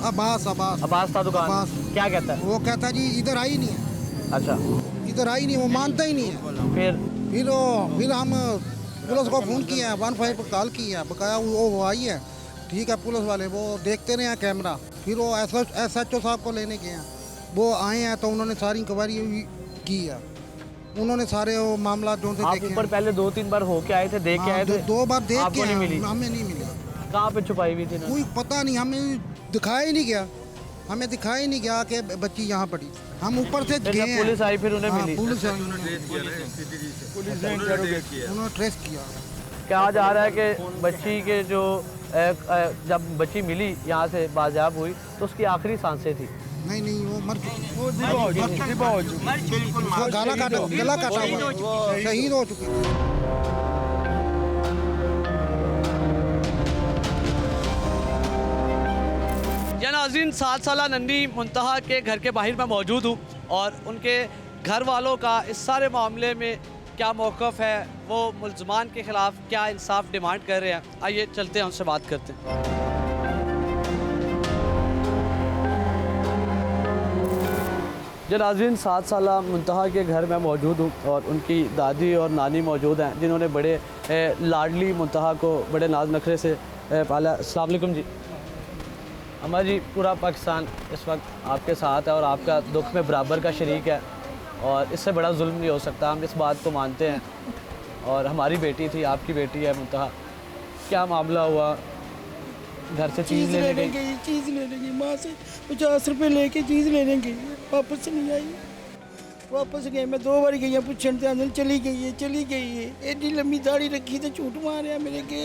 Speaker 1: अब्बास था दुकान। क्या कहता है
Speaker 11: वो? कहता जी इधर आई नहीं है।
Speaker 1: अच्छा,
Speaker 11: इधर आई नहीं, वो मानता ही नहीं है। फिर हम पुलिस को फ़ोन किया, 15 पर कॉल की है, बकाया वो आई है। ठीक है, पुलिस वाले वो देखते रहे हैं कैमरा, फिर वो SHO साहब को लेने गए हैं, वो आए हैं तो उन्होंने सारी इंक्वायरी की है, उन्होंने सारे वो मामला जो थे देखे।
Speaker 1: ऊपर पहले 2-3 बार होके आए थे, देख के आए थे?
Speaker 11: 2 बार देख के
Speaker 1: नहीं मिली?
Speaker 11: हमें नहीं मिली।
Speaker 1: कहाँ पे छुपाई हुई थी?
Speaker 11: कोई पता नहीं, हमें दिखाया ही नहीं गया, हमें दिखाया ही नहीं गया कि बच्ची यहाँ पड़ी। हम ऊपर से गए हैं,
Speaker 1: पुलिस आई फिर उन्हें मिली?
Speaker 11: पुलिस आई, उन्होंने ट्रेस किया।
Speaker 1: कहा जा रहा है कि बच्ची के जो जब बच्ची मिली यहाँ से बाजियाब हुई तो उसकी आखिरी सांसें थी।
Speaker 11: नहीं, वो मर चुकी, गला काटा हुआ, शहीद हो चुकी थी।
Speaker 1: या नाज़रीन, 7 साला नन्ही मुंतहा के घर के बाहर मैं मौजूद हूँ और उनके घर वालों का इस सारे मामले में क्या मौक़िफ़ है, वो मुल्ज़मान के ख़िलाफ़ क्या इंसाफ डिमांड कर रहे हैं। आइए चलते हैं, उनसे बात करते हैं। जो नाज़रीन, 7 साला मुंतहा के घर में मौजूद हूँ और उनकी दादी और नानी मौजूद हैं, जिन्होंने बड़े लाडली मुंतहा को बड़े नाज नखरे से पाला। अस्सलाम वालेकुम जी। अम्मा जी, पूरा पाकिस्तान इस वक्त आपके साथ है और आपका दुख में बराबर का शरीक है और इससे बड़ा जुल्म नहीं हो सकता, हम इस बात को मानते हैं। और हमारी बेटी थी, आपकी बेटी है मुंतहा, क्या मामला हुआ? घर से चीज़ लेने गई?
Speaker 14: चीज़ लेने गई, माँ से 50 रुपए लेके चीज़ लेने गई, वापस नहीं आई। वापस गए मैं 2 बार गई पूछन ते आंदे चली गई है एडी लंबी दाढ़ी रखी ते झूठ मारिया मेरे के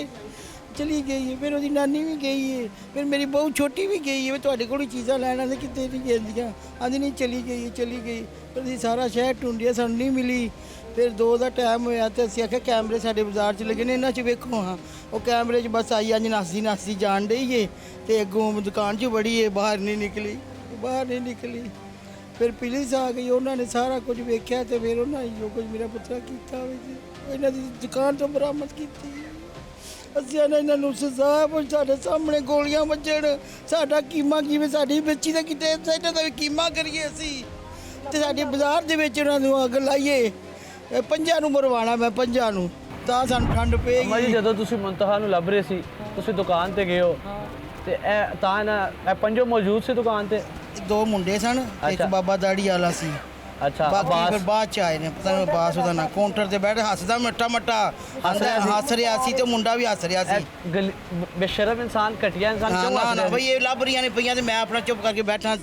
Speaker 14: चली गई है। फिर उसकी नानी भी गई है, फिर मेरी बहू छोटी भी गई है। तुहाडे कोल चीज़ां लैण आंदे किते नहीं गेंदियां आंदी नहीं चली गई। फिर असीं सारा शहर ढूंढिया सानूं नहीं मिली। फिर 2 ਦਾ टाइम होया ते असीं आखेआ कैमरे साडे बाजार च लगे ने इन्हां च वेखो हाँ वो कैमरे च बस आई अज नासी जान डई है ते अगों दुकान च बड़ी है बाहर नहीं निकली। फिर पुलिस आ गई उन्होंने सारा कुछ वेख्या ते फिर उन्होंने जो कुछ मेरा पुत्रा कीता इन्हां दी दुकान तो बरामद कीती। ਅਸੀਂ ਇਹਨਾਂ ਨੂੰ ਸਜ਼ਾ ਸਾਡੇ ਸਾਹਮਣੇ ਗੋਲੀਆਂ ਵੱਜਣ ਸਾਡਾ ਕੀਮਾ ਕਿਵੇਂ ਸਾਡੀ ਬੱਚੀ ਦਾ ਕਿਤੇ ਇਹਨਾਂ ਦਾ ਵੀ ਕੀਮਾ ਕਰੀਏ ਅਸੀਂ ਤੇ ਸਾਡੇ ਬਾਜ਼ਾਰ ਦੇ ਵਿੱਚ ਉਹਨਾਂ ਨੂੰ ਅੱਗ ਲਾਈਏ ਪੰਜਾਂ ਨੂੰ ਮਰਵਾਣਾ ਮੈਂ ਪੰਜਾਂ ਨੂੰ ਤਾਂ ਸਾਨੂੰ ਠੰਡ ਪਏਗੀ।
Speaker 1: ਅਮਾ ਜੀ ਜਦੋਂ ਤੁਸੀਂ ਮੁੰਤਹਾ ਨੂੰ ਲੱਭ ਰਹੇ ਸੀ ਤੁਸੀਂ ਦੁਕਾਨ ਤੇ ਗਏ ਹੋ ਤੇ ਇਹ ਤਾਂ ਨਾ ਇਹ ਪੰਜੋ ਮੌਜੂਦ ਸੀ ਦੁਕਾਨ ਤੇ
Speaker 14: 2 ਮੁੰਡੇ ਸਨ ਇੱਕ ਬਾਬਾ ਦਾੜੀ ਵਾਲਾ ਸੀ।
Speaker 1: अच्छा
Speaker 14: बाकी फिर बाद च आए ने पता नहीं बास ਉਹਦਾ ਨਾ ਕਾਊਂਟਰ ਤੇ ਬੈਠ ਹੱਸਦਾ ਮੱਟਾ ਹੱਸ ਰਿਹਾ ਸੀ ਤੇ ਮੁੰਡਾ ਵੀ ਹੱਸ ਰਿਹਾ ਸੀ।
Speaker 1: ਬੇਸ਼ਰਮ ਇਨਸਾਨ ਘਟੀਆ ਇਨਸਾਨ ਕਿਉਂ ਹੱਸ ਰਿਹਾ?
Speaker 14: ਬਈ ਇਹ ਲੱਭ ਰਹੀਆਂ ਨੇ ਪਈਆਂ ਤੇ ਮੈਂ ਆਪਣਾ ਚੁੱਪ ਕਰਕੇ ਬੈਠਾ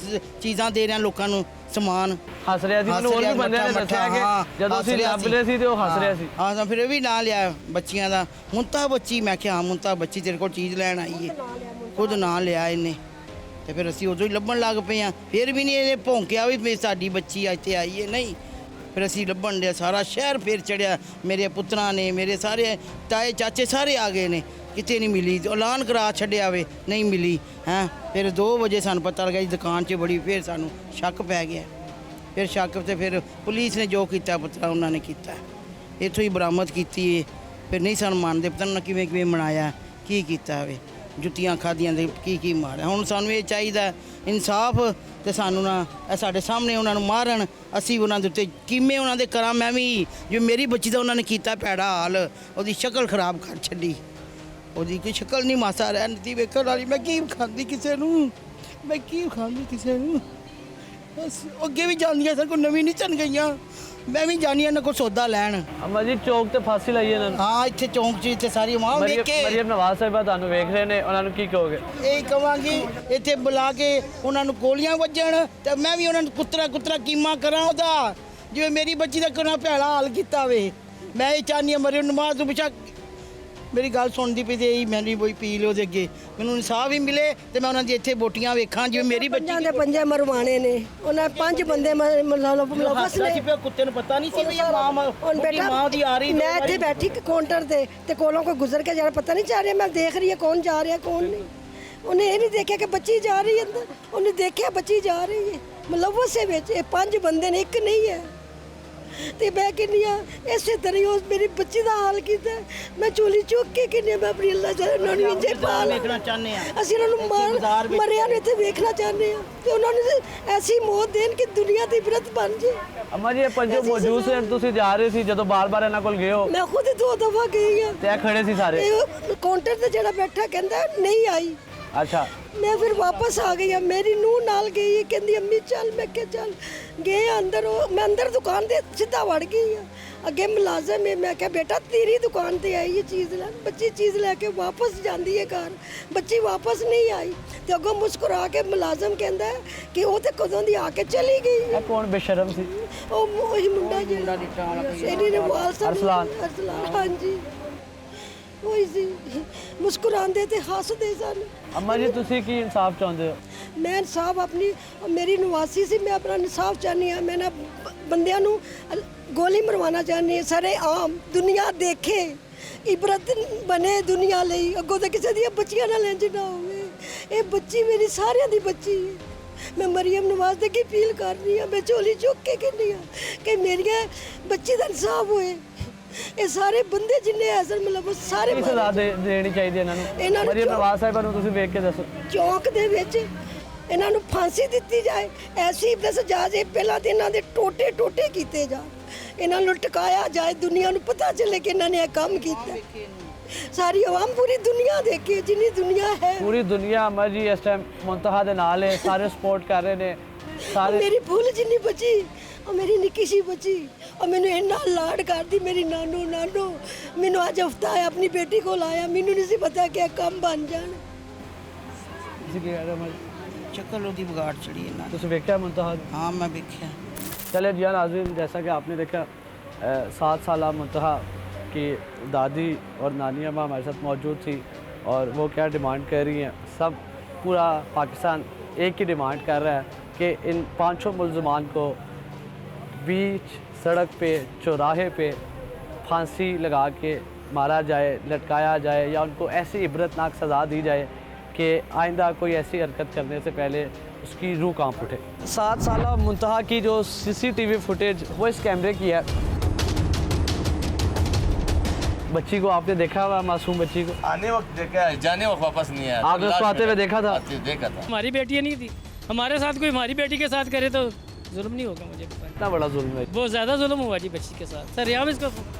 Speaker 14: ਚੀਜ਼ਾਂ ਦੇ ਰਿਹਾ ਲੋਕਾਂ ਨੂੰ ਸਮਾਨ
Speaker 1: ਹੱਸ ਰਿਹਾ ਸੀ। ਮੈਨੂੰ ਹੋਰ ਵੀ ਬੰਦਿਆਂ ਨੇ ਦੱਸਿਆ ਕਿ ਜਦੋਂ ਅਸੀਂ ਲੱਭ ਰਹੇ ਸੀ ਤੇ ਉਹ ਹੱਸ ਰਿਹਾ ਸੀ।
Speaker 14: ਹਾਂ ਤਾਂ ਫਿਰ ਇਹ ਵੀ ਨਾਂ ਲਿਆ ਬੱਚੀਆਂ ਦਾ ਮੁੰਤਾ ਬੱਚੀ। ਮੈਂ ਕਿਹਾ ਹਾਂ ਮੁੰਤਾ ਬੱਚੀ ਤੇਰੇ ਕੋਲ ਚੀਜ਼ ਲੈਣ ਆਈ ਹੈ ਖੁਦ ਨਾਂ ਲਿਆ ਇਹਨੇ ਤੇ ਫਿਰ ਅਸੀਂ ਉਦੋਂ ਹੀ ਲੱਭਣ ਲੱਗ ਪਏ ਹਾਂ। ਫਿਰ ਵੀ ਨਹੀਂ ਇਹਨੇ ਭੌਂਕਿਆ ਵੀ ਸਾਡੀ ਬੱਚੀ ਇੱਥੇ ਆਈ ਹੈ ਨਹੀਂ। ਫਿਰ ਅਸੀਂ ਲੱਭਣ ਡਿਆ ਸਾਰਾ ਸ਼ਹਿਰ ਫਿਰ ਚੜਿਆ ਮੇਰੇ ਪੁੱਤਰਾਂ ਨੇ ਮੇਰੇ ਸਾਰੇ ਤਾਏ ਚਾਚੇ ਸਾਰੇ ਆ ਗਏ ਨੇ ਕਿਤੇ ਨਹੀਂ ਮਿਲੀ ਐਲਾਨ ਕਰਾ ਛੱਡਿਆ ਵੇ ਨਹੀਂ ਮਿਲੀ ਹੈਂ। ਫਿਰ 2 ਵਜੇ ਸਾਨੂੰ ਪਤਾ ਲੱਗਾ ਜੀ ਦੁਕਾਨ 'ਚ ਬੜੀ ਫਿਰ ਸਾਨੂੰ ਸ਼ੱਕ ਪੈ ਗਿਆ। ਫਿਰ ਸ਼ੱਕ ਤੇ ਫਿਰ ਪੁਲਿਸ ਨੇ ਜੋ ਕੀਤਾ ਪੁੱਤਰਾ ਉਹਨਾਂ ਨੇ ਕੀਤਾ ਇੱਥੋਂ ਹੀ ਬਰਾਮਦ ਕੀਤੀ ਹੈ। ਫਿਰ ਨਹੀਂ ਸਾਨੂੰ ਮੰਨਦੇ ਪਤਾ ਨਾ ਕਿਵੇਂ ਮਨਾਇਆ ਕੀ ਕੀਤਾ ਵੇ ਜੁੱਤੀਆਂ ਖਾਧੀਆਂ ਦੇ ਕੀ ਮਾਰਿਆ। ਹੁਣ ਸਾਨੂੰ ਇਹ ਚਾਹੀਦਾ ਇਨਸਾਫ ਤੇ ਸਾਨੂੰ ਨਾ ਇਹ ਸਾਡੇ ਸਾਹਮਣੇ ਉਹਨਾਂ ਨੂੰ ਮਾਰਨ ਅਸੀਂ ਉਹਨਾਂ ਦੇ ਉੱਤੇ ਕਿਵੇਂ ਉਹਨਾਂ ਦੇ ਕਰਾਂ। ਮੈਂ ਵੀ ਜੋ ਮੇਰੀ ਬੱਚੀ ਦਾ ਉਹਨਾਂ ਨੇ ਕੀਤਾ ਭੈੜਾ ਹਾਲ ਉਹਦੀ ਸ਼ਕਲ ਖਰਾਬ ਕਰ ਛੱਡੀ। ਉਹਦੀ ਕੋਈ ਸ਼ਕਲ ਨਹੀਂ ਮਾਸਾ ਰਹਿੰਦੀ ਵੇਖਣ ਵਾਲੀ। ਮੈਂ ਕੀ ਖਾਂਦੀ ਕਿਸੇ ਨੂੰ ਬਸ ਅੱਗੇ ਵੀ ਜਾਂਦੀਆਂ ਸਨ ਕੋਈ ਨਵੀਂ ਨਹੀਂ ਚਨ ਗਈਆਂ ਮੈਂ ਵੀ ਜਾਣੀ ਇਹਨਾਂ ਕੋਲ ਸੌਦਾ ਲੈਣ।
Speaker 1: ਅਮਾ ਜੀ ਚੌਕ ਤੇ ਫਾਂਸੀ ਲਾਈ ਇਹਨਾਂ ਨੂੰ।
Speaker 14: ਹਾਂ ਇੱਥੇ ਚੌਂਕ 'ਚ ਇੱਥੇ ਸਾਰੀ ਮਾਂ ਵੇਖ ਕੇ
Speaker 1: ਮਰੀਮ ਨਵਾਜ਼ ਸਾਹਿਬਾ ਤੁਹਾਨੂੰ ਵੇਖ ਰਹੇ ਨੇ ਉਹਨਾਂ ਨੂੰ ਕੀ ਕਹੋਗੇ?
Speaker 14: ਇਹ ਕਵਾਂਗੀ ਇੱਥੇ ਬੁਲਾ ਕੇ ਉਹਨਾਂ ਨੂੰ ਗੋਲੀਆਂ ਵੱਜਣ ਤੇ ਮੈਂ ਵੀ ਉਹਨਾਂ ਨੂੰ ਕੁੱਤਰਾ ਕੀਮਾ ਕਰਾਂ ਉਹਦਾ ਜਿਵੇਂ ਮੇਰੀ ਬੱਚੀ ਦਾ ਕਿੰਨਾ ਭੈੜਾ ਹਾਲ ਕੀਤਾ ਵੇ। ਮੈਂ ਇਹ ਚਾਹੁੰਦੀ ਹਾਂ ਮਰੀਮ ਨਵਾਜ਼ ਨੂੰ ਪੁੱਛਾ ਮੇਰੀ ਗੱਲ ਸੁਣਦੀ ਪਈ ਤੇ ਮੈਨੂੰ ਕੋਈ ਪੀ ਲਿਓ ਦੇ ਅੱਗੇ ਮੈਨੂੰ ਇਨਸਾਫ ਵੀ ਮਿਲੇ ਤੇ ਮੈਂ ਉਹਨਾਂ ਦੀ ਇੱਥੇ ਬੋਟੀਆਂ ਵੇਖਾਂ ਜਿਵੇਂ ਮੇਰੀ ਬੱਚੀ
Speaker 8: ਦੇ ਪੰਜੇ ਮਰਵਾਣੇ ਨੇ ਉਹਨਾਂ 5 ਬੰਦੇ ਮਲਫਸ ਨੇ।
Speaker 14: ਕੁੱਤੇ ਨੂੰ ਪਤਾ ਨਹੀਂ ਸੀ ਵੀ ਇਹ ਮਾਂ ਦੀ ਆ ਰਹੀ।
Speaker 8: ਮੈਂ ਇੱਥੇ ਬੈਠੀ ਕਾਊਂਟਰ ਤੇ ਕੋਲੋਂ ਕੋਈ ਗੁਜ਼ਰ ਕੇ ਜਾ ਪਤਾ ਨਹੀਂ ਜਾ ਰਿਹਾ। ਮੈਂ ਦੇਖ ਰਹੀ ਹੈ ਕੌਣ ਜਾ ਰਿਹਾ ਕੌਣ ਨਹੀਂ। ਉਹਨੇ ਇਹ ਨਹੀਂ ਦੇਖਿਆ ਕਿ ਬੱਚੀ ਜਾ ਰਹੀ ਹੈ ਅੰਦਰ। ਉਹਨੇ ਦੇਖਿਆ ਬੱਚੀ ਜਾ ਰਹੀ ਹੈ ਮਲਫਸ ਦੇ ਵਿੱਚ। ਇਹ 5 ਬੰਦੇ ਨੇ ਇੱਕ ਨਹੀਂ ਹੈ ਤੇ ਮੈਂ ਕਹਿੰਦੀ ਹਾਂ ਇਸੇ ਤਰ੍ਹਾਂ ਉਸ ਮੇਰੀ ਬੱਚੀ ਦਾ ਹਾਲ ਕੀਤਾ। ਮੈਂ ਚੋਲੀ ਚੁੱਕ ਕੇ ਕਹਿੰਦੀ ਮੈਂ ਆਪਣੀ ਅੱਲਾ ਜਾਨ ਉਹਨਾਂ ਨੂੰ ਇੰਜੇ ਪਾ
Speaker 14: ਵੇਖਣਾ ਚਾਹੁੰਦੇ ਆ
Speaker 8: ਅਸੀਂ ਉਹਨਾਂ ਨੂੰ ਮਰਿਆ ਨੂੰ ਇੱਥੇ ਵੇਖਣਾ ਚਾਹੁੰਦੇ ਆ ਤੇ ਉਹਨਾਂ ਨੂੰ ਐਸੀ ਮੌਤ ਦੇਣ ਕਿ ਦੁਨੀਆ ਦੀ ਇਬਰਤ ਬਣ ਜੇ।
Speaker 1: ਅਮਾ ਜੀ ਇਹ ਪੰਜੋ ਮੌਜੂਦ ਸੀ ਤੁਸੀਂ ਜਾ ਰਹੇ ਸੀ ਜਦੋਂ ਬਾਰ-ਬਾਰ ਇਹਨਾਂ ਕੋਲ ਗਏ ਹੋ?
Speaker 8: ਮੈਂ ਖੁਦ 2 ਦਫਾ ਗਈ ਆ
Speaker 1: ਤੇ ਇਹ ਖੜੇ ਸੀ ਸਾਰੇ
Speaker 8: ਕਾਊਂਟਰ ਤੇ ਜਿਹੜਾ ਬੈਠਾ ਕਹਿੰਦਾ ਨਹੀਂ ਆਈ।
Speaker 1: ਅੱਛਾ
Speaker 8: ਮੈਂ ਫਿਰ ਵਾਪਸ ਆ ਗਈ ਆ ਮੇਰੀ ਨੂੰਹ ਨਾਲ ਗਈ ਕਹਿੰਦੀ ਅੰਮੀ ਚੱਲ। ਮੈਂ ਕਿਹਾ ਚੱਲ ਗਏ ਅੰਦਰ। ਮੈਂ ਅੰਦਰ ਦੁਕਾਨ ਦੇ ਸਿੱਧਾ ਵੜ ਗਈ ਆ ਅੱਗੇ ਮੁਲਾਜ਼ਮ ਹੈ। ਮੈਂ ਕਿਹਾ ਬੇਟਾ ਤੇਰੀ ਦੁਕਾਨ ਤੇ ਆਈ ਇਹ ਚੀਜ਼ ਲੈਣ। ਬੱਚੀ ਚੀਜ਼ ਲੈ ਕੇ ਵਾਪਸ ਜਾਂਦੀ ਹੈ ਘਰ ਬੱਚੀ ਵਾਪਸ ਨਹੀਂ ਆਈ ਤੇ ਅੱਗੋਂ ਮੁਸਕਰਾ ਕੇ ਮੁਲਾਜ਼ਮ ਕਹਿੰਦਾ ਕਿ ਉਹ ਤੇ ਕਦੋਂ ਦੀ ਆ ਕੇ ਚਲੀ ਗਈ।
Speaker 1: ਇਹ ਕੌਣ ਬੇਸ਼ਰਮ ਸੀ?
Speaker 8: ਉਹ ਉਹੀ ਮੁੰਡਾ ਜਿਹੜਾ ਇਹਨੇ ਨੇ ਵਾਲ ਸਾਹਿਬ
Speaker 1: ਅਰਸਲਾਨ।
Speaker 8: ਹਾਂਜੀ ਉਹੀ ਸੀ ਮੁਸਕਰਾਉਂਦੇ ਤੇ ਹੱਸਦੇ ਸਨ।
Speaker 1: ਅਮਾ ਜੀ ਤੁਸੀਂ ਕੀ ਇਨਸਾਫ ਚਾਹੁੰਦੇ ਹੋ?
Speaker 8: ਮੈਂ ਇਨਸਾਫ ਆਪਣੀ ਮੇਰੀ ਨਿਵਾਸੀ ਸੀ ਮੈਂ ਆਪਣਾ ਇਨਸਾਫ ਚਾਹੁੰਦੀ ਹਾਂ। ਮੈਂ ਨਾ ਬੰਦਿਆਂ ਨੂੰ ਗੋਲੀ ਮਰਵਾਉਣਾ ਚਾਹੁੰਦੀ ਹਾਂ ਸਾਰੇ ਆਮ ਦੁਨੀਆ ਦੇਖੇ ਇਬਰਤ ਬਣੇ ਦੁਨੀਆ ਲਈ ਅੱਗੋਂ ਤਾਂ ਕਿਸੇ ਦੀਆਂ ਬੱਚੀਆਂ ਨਾਲ ਇੰਝ ਨਾ ਹੋਵੇ। ਇਹ ਬੱਚੀ ਮੇਰੀ ਸਾਰਿਆਂ ਦੀ ਬੱਚੀ ਹੈ। ਮੈਂ ਮਰੀਮ ਨਵਾਜ਼ ਦੇ ਕੀ ਅਪੀਲ ਕਰ ਰਹੀ ਹਾਂ। ਮੈਂ ਝੋਲੀ ਚੁੱਕ ਕੇ ਕਹਿੰਦੀ ਹਾਂ ਕਿ ਮੇਰੀਆਂ ਬੱਚੀ ਦਾ ਇਨਸਾਫ ਹੋਏ। ਇਹ ਸਾਰੇ ਬੰਦੇ ਜਿੰਨੇ ਐਸਨ ਮਤਲਬ ਸਾਰੇ
Speaker 1: ਸਜ਼ਾ ਦੇਣੀ ਚਾਹੀਦੀ ਇਹਨਾਂ ਨੂੰ। ਮਰੀਮ ਨਵਾਜ਼ ਸਾਹਿਬਾ ਨੂੰ ਤੁਸੀਂ ਵੇਖ ਕੇ ਦੱਸੋ
Speaker 8: ਚੌਂਕ ਦੇ ਵਿੱਚ ਇਹਨਾਂ ਨੂੰ ਫਾਂਸੀ ਦਿੱਤੀ ਜਾਏ ਐਸੀ ਸਜ਼ਾ ਜੇ ਪਹਿਲਾਂ ਤੇ ਇਹਨਾਂ ਦੇ ਟੋਟੇ ਕੀਤੇ ਜਾਣ ਇਹਨਾਂ ਨੂੰ ਟਿਕਾਇਆ ਜਾਏ ਦੁਨੀਆ ਨੂੰ ਪਤਾ ਚੱਲੇ ਕਿ ਇਹਨਾਂ ਨੇ ਇਹ ਕੰਮ ਕੀਤਾ। ਸਾਰੀ ਆਵਾਮ ਪੂਰੀ ਦੁਨੀਆ ਦੇਖੇ ਜਿੰਨੀ ਦੁਨੀਆ ਹੈ
Speaker 1: ਪੂਰੀ ਦੁਨੀਆ ਅਮਾ ਜੀ ਇਸ ਟਾਈਮ ਮੁੰਤਹਾ ਦੇ ਨਾਲ ਹੈ ਸਾਰੇ ਸਪੋਰਟ ਕਰ ਰਹੇ ਨੇ ਸਾਰੇ।
Speaker 8: ਮੇਰੀ ਫੁੱਲ ਜਿੰਨੀ ਬੱਚੀ ਉਹ ਮੇਰੀ ਨਿੱਕੀ ਸੀ ਬੱਚੀ और मैंने इन्ना लाड कर दी मेरी नानू मैनू अज हफ्ता आया अपनी बेटी को लाया मैनू नहीं सी पता कि काम बन जान।
Speaker 14: शक्ल ਉਹਦੀ ਵਿਗਾੜ ਚੜੀ ਇਹਨਾਂ
Speaker 1: ਤੁਸੀਂ ਵੇਖਿਆ ਮੁੰਤਹਾ?
Speaker 14: ਹਾਂ ਮੈਂ ਵੇਖਿਆ।
Speaker 1: चले जिया नाज़रीन, जैसा कि आपने देखा 7 साल मुंतहा की दादी और नानी अम्मा हमारे साथ मौजूद थी और वो क्या डिमांड कर रही हैं। सब पूरा पाकिस्तान एक ही डिमांड कर रहा है कि इन 500 मुल्ज़मान को बीच सड़क पे चौराहे पे फांसी लगा के मारा जाए, लटकाया जाए या उनको ऐसी इबरतनाक सज़ा दी जाए कि आइंदा कोई ऐसी हरकत करने से पहले उसकी रूह कांप उठे। 7 साल मुंतहा की जो CCTV फुटेज वो इस कैमरे की है। बच्ची को आपने देखा हुआ, मासूम बच्ची को
Speaker 2: आने वक्त देखा है, जाने वक्त वापस नहीं आया।
Speaker 1: आपने उसको आते हुए देखा था?
Speaker 2: देखा था।
Speaker 3: हमारी बेटियाँ नहीं थी, हमारे साथ कोई हमारी बेटी के साथ करे तो जुल्म नहीं होगा। मुझे
Speaker 1: इतना बड़ा जुल्म है,
Speaker 3: बहुत ज़्यादा जुल्म हुआ जी बच्ची के साथ। सर यहाँ इसको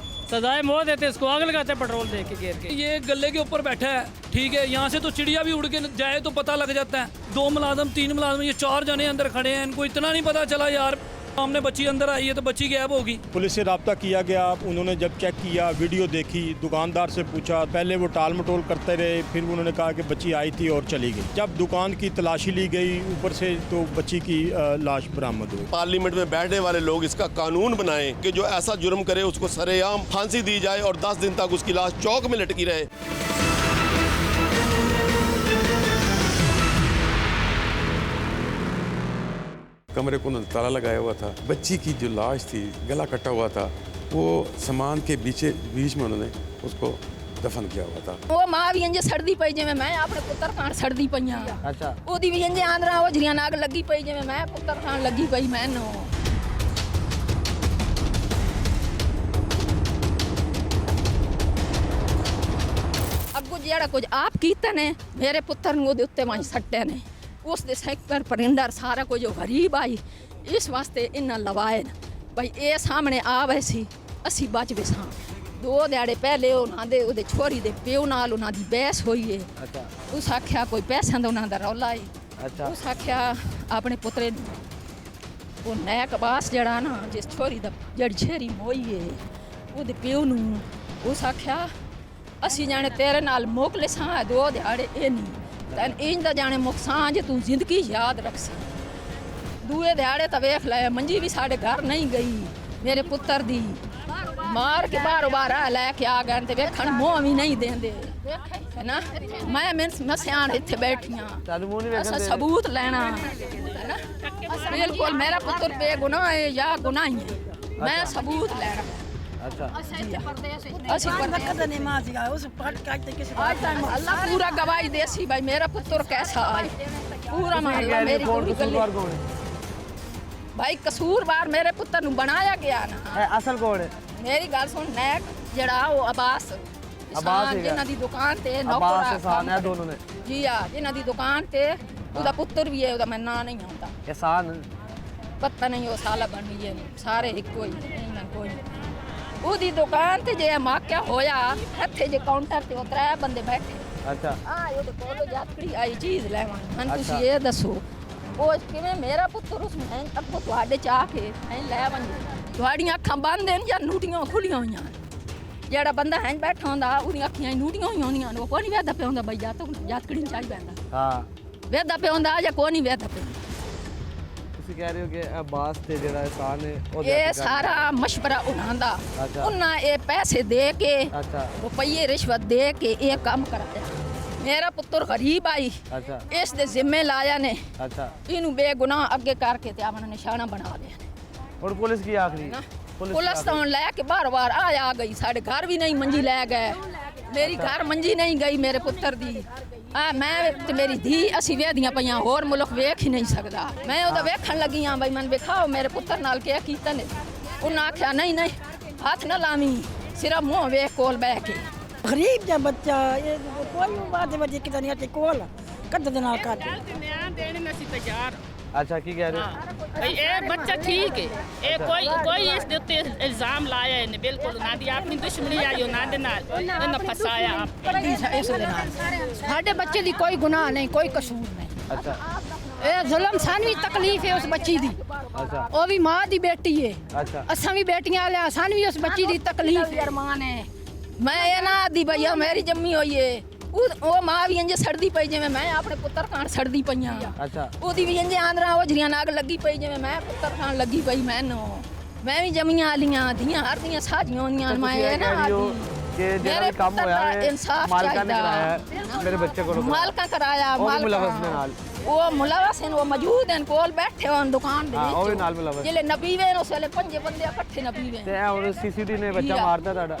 Speaker 3: सजाए मौत देते, इसको आग लगाते पेट्रोल दे के घेर के।
Speaker 4: ये गले के ऊपर बैठा है, ठीक है, यहाँ से तो चिड़िया भी उड़ के जाए तो पता लग जाता है। 2 मुलाजम 3 मुलाजम, ये 4 जने अंदर खड़े हैं, इनको इतना नहीं पता चला यार हमने बच्ची अंदर आई है तो बच्ची गायब होगी।
Speaker 5: पुलिस से रब्ता किया गया, उन्होंने जब चेक किया, वीडियो देखी, दुकानदार से पूछा, पहले वो टाल मटोल करते रहे, फिर उन्होंने कहा कि बच्ची आई थी और चली गई। जब दुकान की तलाशी ली गई ऊपर से तो बच्ची की लाश बरामद हुई।
Speaker 6: पार्लियामेंट में बैठने वाले लोग इसका कानून बनाएं कि जो ऐसा जुर्म करे उसको सरेआम फांसी दी जाए और 10 दिन तक उसकी लाश चौक में लटकी रहे।
Speaker 9: कमरे को ताला लगाया हुआ था। बच्ची की जो लाश थी, गला कटा हुआ था, वो सामान के बीच में उन्होंने उसको दफन किया हुआ था।
Speaker 10: वो मां भी इंजे सड़दी पई जिवें मैं अपने पुत्र खान सड़दी पईयां।
Speaker 1: अच्छा,
Speaker 10: ओदी भी इंजे आंदरा ओझरियां नाग लगी पई जिवें मैं पुत्र खान लगी पई मैनू। अगो जेड़ा कुछ आप कीते ने मेरे पुत्र नूं ओदे उत्ते मां सट्टे ने, उस दे सेक्टर परिंदर सारा कोई जो गरीब आई इस वास्ते इन्ना लवाए भाई ये सामने आवे सी असी बच गए सां। 2 दिहाड़े पहले उन्हां दे ओदे छोरी दे प्यो नाल उन्हां दी बहस होई है।
Speaker 1: अच्छा,
Speaker 10: उस आख्या कोई पैसा दा उन्हां दा रौला है।
Speaker 1: अच्छा,
Speaker 10: उस आख्या अपने पुत्रे वो नैक बास जड़ा ना जिस छोरी दा जड़ी छेरी मोई है ओदे प्यो नूं उस आख्या असी जाने तेरे नाल मोकले सां 2 दिहाड़े ए नहीं तैन इंज दा जाने मुकसान जे तू जिंदगी याद रख सी। 2 दिहाड़े तो वेख लै मंजी भी साढ़े घर नहीं गई मेरे पुत्र दी मार के बार लैके आ गए ते वेखण मोह भी नहीं देंदे है ना। मैं सियाण इत्थे बैठियां असां सबूत लेना है ना। बिल्कुल मेरा पुत्र बेगुनाह है या गुनाही है, मैं सबूत लेना।
Speaker 1: अच्छा,
Speaker 10: अल्लाह पूरा गवाही देसी भाई मेरा पुत्र कैसा आए पूरा मोहल्ला मेरी पूरी गली भाई कसूरवार मेरे पुत्र नु बनाया गया ना।
Speaker 1: असल कौन है?
Speaker 10: मेरी गल सुन नैक जड़ा वो अब्बास जिन्हां दी दुकान ते
Speaker 1: नौकर है दोनों ने
Speaker 10: जी हां जिन्हां दी दुकान ते ओदा पुत्र भी है, ओदा मैं नाम नहीं आंदा
Speaker 1: एहसान
Speaker 10: पता नहीं वो साला बन गई है सारे इको ही नहीं कोई ओदी दुकान ते जे माक्या होया हथे जे काउंटर ते 3 बंदे बैठे।
Speaker 1: अच्छा,
Speaker 10: हां ओदे कोल यात्री आई चीज लेवन हन तुसी ये दसो ओ किवें मेरा पुत्र उस मैं अगो तुहाडे च आके ऐ लेवन तुहाड़ियां अखां बंद हैं या नूटियां खुलियां होईयां। जेड़ा बंदा हैं बैठा होंदा ओदी अखियां नूटियां होईयां होंदियां वो कोई नहीं वेदा पे होंदा भई तो यात्री चाही पैंदा।
Speaker 1: हां
Speaker 10: वेदा पे होंदा या कोई नहीं वेदा पे।
Speaker 1: ਤੁਸੀਂ ਕਹਿ ਰਹੇ ਹੋ ਕਿ ਅਬਾਸ ਤੇ ਜਿਹੜਾ ਇਨਸਾਨ ਹੈ ਉਹ
Speaker 10: ਇਹ ਸਾਰਾ ਮਸ਼ਵਰਾ ਉਹਨਾਂ ਦਾ ਉਹਨਾਂ ਇਹ ਪੈਸੇ ਦੇ ਕੇ ਰੁਪਈਏ ਰਿਸ਼ਵਤ ਦੇ ਕੇ ਇਹ ਕੰਮ ਕਰਾਇਆ। ਮੇਰਾ ਪੁੱਤਰ ਗਰੀਬ ਆਈ ਇਸ ਦੇ ਜ਼ਿੰਮੇ ਲਾਇਆ ਨੇ ਇਹਨੂੰ ਬੇਗੁਨਾਹ ਅੱਗੇ ਕਰਕੇ ਤੇ ਆਪਣਾ ਨਿਸ਼ਾਨਾ ਬਣਾ ਲਿਆ।
Speaker 1: ਹੁਣ ਪੁਲਿਸ ਕੀ ਆਖਰੀ
Speaker 10: ਪੁਲਿਸ ਤੋਂ ਲੈ ਕੇ ਬਾਰ-ਬਾਰ ਆ ਗਈ ਸਾਡੇ ਘਰ ਵੀ ਨਹੀਂ ਮੰਜੀ ਲੈ ਗਏ ਮੇਰੀ ਘਰ ਮੰਜੀ ਨਹੀਂ ਗਈ ਮੇਰੇ ਪੁੱਤਰ ਦੀ ਮੈਂ ਤੇ ਮੇਰੀ ਧੀ ਅਸੀਂ ਵੇਖਦੀਆਂ ਪਈਆਂ ਹੋਰ ਮੁਲਕ ਵੇਖ ਹੀ ਨਹੀਂ ਸਕਦਾ। ਮੈਂ ਉਹਦਾ ਵੇਖਣ ਲੱਗੀ ਹਾਂ ਬਈ ਮੈਨੂੰ ਵਿਖਾਓ ਮੇਰੇ ਪੁੱਤਰ ਨਾਲ ਕੀ ਕੀਤਾ ਨੇ। ਉਹਨਾਂ ਆਖਿਆ ਨਹੀਂ ਹੱਥ ਨਾ ਲਾਵੀਂ ਸਿਰਫ ਮੂੰਹ ਵੇਖ ਕੋਲ ਬਹਿ ਕੇ।
Speaker 8: ਗਰੀਬ ਦਾ ਬੱਚਾ ਇਹ ਕੋਈ ਬਾਤ ਵਜੇ ਕਿਤੇ ਨਹੀਂ ਆ ਕੋਲ ਕੱਢ ਦੇ ਨਾਲ ਕੱਢ
Speaker 3: ਦੇਣ ਨੂੰ ਅਸੀਂ ਤਿਆਰ।
Speaker 1: अच्छा, की कह रहे हो
Speaker 3: भाई ये बच्चा ठीक है ये कोई इस दे उत्ते इल्जाम लाया है बिल्कुल ना दी अपनी दुश्मनी आई ना दे नाल ना फसाया आप
Speaker 10: इस दे नाल साडे बच्चे दी कोई गुनाह नहीं कोई कसूर नहीं।
Speaker 1: अच्छा,
Speaker 10: ये जुल्म सानू तकलीफ है उस बच्ची दी।
Speaker 1: अच्छा,
Speaker 10: वो भी मां दी बेटी है।
Speaker 1: अच्छा,
Speaker 10: असां भी बेटियां ले सानू भी उस बच्ची दी तकलीफ अरमान है। मैं ये ना दी भैया मेरी जम्मी हुई है ਉਹ ਮਾਂ ਵੀ ਇੰਜ ਸੜਦੀ ਪਈ ਜਿਵੇਂ ਮੈਂ ਆਪਣੇ ਪੁੱਤਰ ਖਾਣ ਸੜਦੀ ਪਈਆਂ
Speaker 1: अच्छा
Speaker 10: ਉਹਦੀ ਵੀ ਇੰਜ ਆਂਦਰਾਂ ਉਜਰੀਆਂ ਨਾਗ ਲੱਗੀ ਪਈ ਜਿਵੇਂ ਮੈਂ ਪੁੱਤਰ ਖਾਣ ਲੱਗੀ ਪਈ ਮੈਨੂੰ ਮੈਂ ਵੀ ਜਮੀਆਂ ਵਾਲੀਆਂ ਦੀਆਂ ਹਰ ਦੀਆਂ ਸਾਜੀਆਂ ਹੁੰਦੀਆਂ ਮੈਂ ਇਹ ਨਾ
Speaker 1: कि जेड़ा भी काम होया है
Speaker 10: इंसाफ
Speaker 1: मालका ने
Speaker 10: चाहिदा।
Speaker 1: कराया मेरे बच्चे को
Speaker 10: मालका कराया
Speaker 1: ਉਹ ਵੀ ਮੁਲਵਸ ਨੇ ਨਾਲ
Speaker 10: ਉਹ ਮੁਲਵਸ ਨੇ ਉਹ ਮੌਜੂਦ ਹਨ ਕੋਲ ਬੈਠੇ ਹੋਣ ਦੁਕਾਨ ਦੇ
Speaker 1: ਹਾਂ, ਉਹ ਵੀ
Speaker 10: ਵਿੱਚ
Speaker 1: ਨਾਲ ਮੁਲਵਸ।
Speaker 10: ਜਿਹੜੇ ਨਬੀਵੇ ਉਸ ਵੇਲੇ 5 ਬੰਦੇ ਇਕੱਠੇ ਨਬੀਵੇ
Speaker 1: ਤੇ ਹੁਣ ਸੀਸੀਟੀ ਨੇ ਬੱਚਾ ਮਾਰਦਾ ਤੁਹਾਡਾ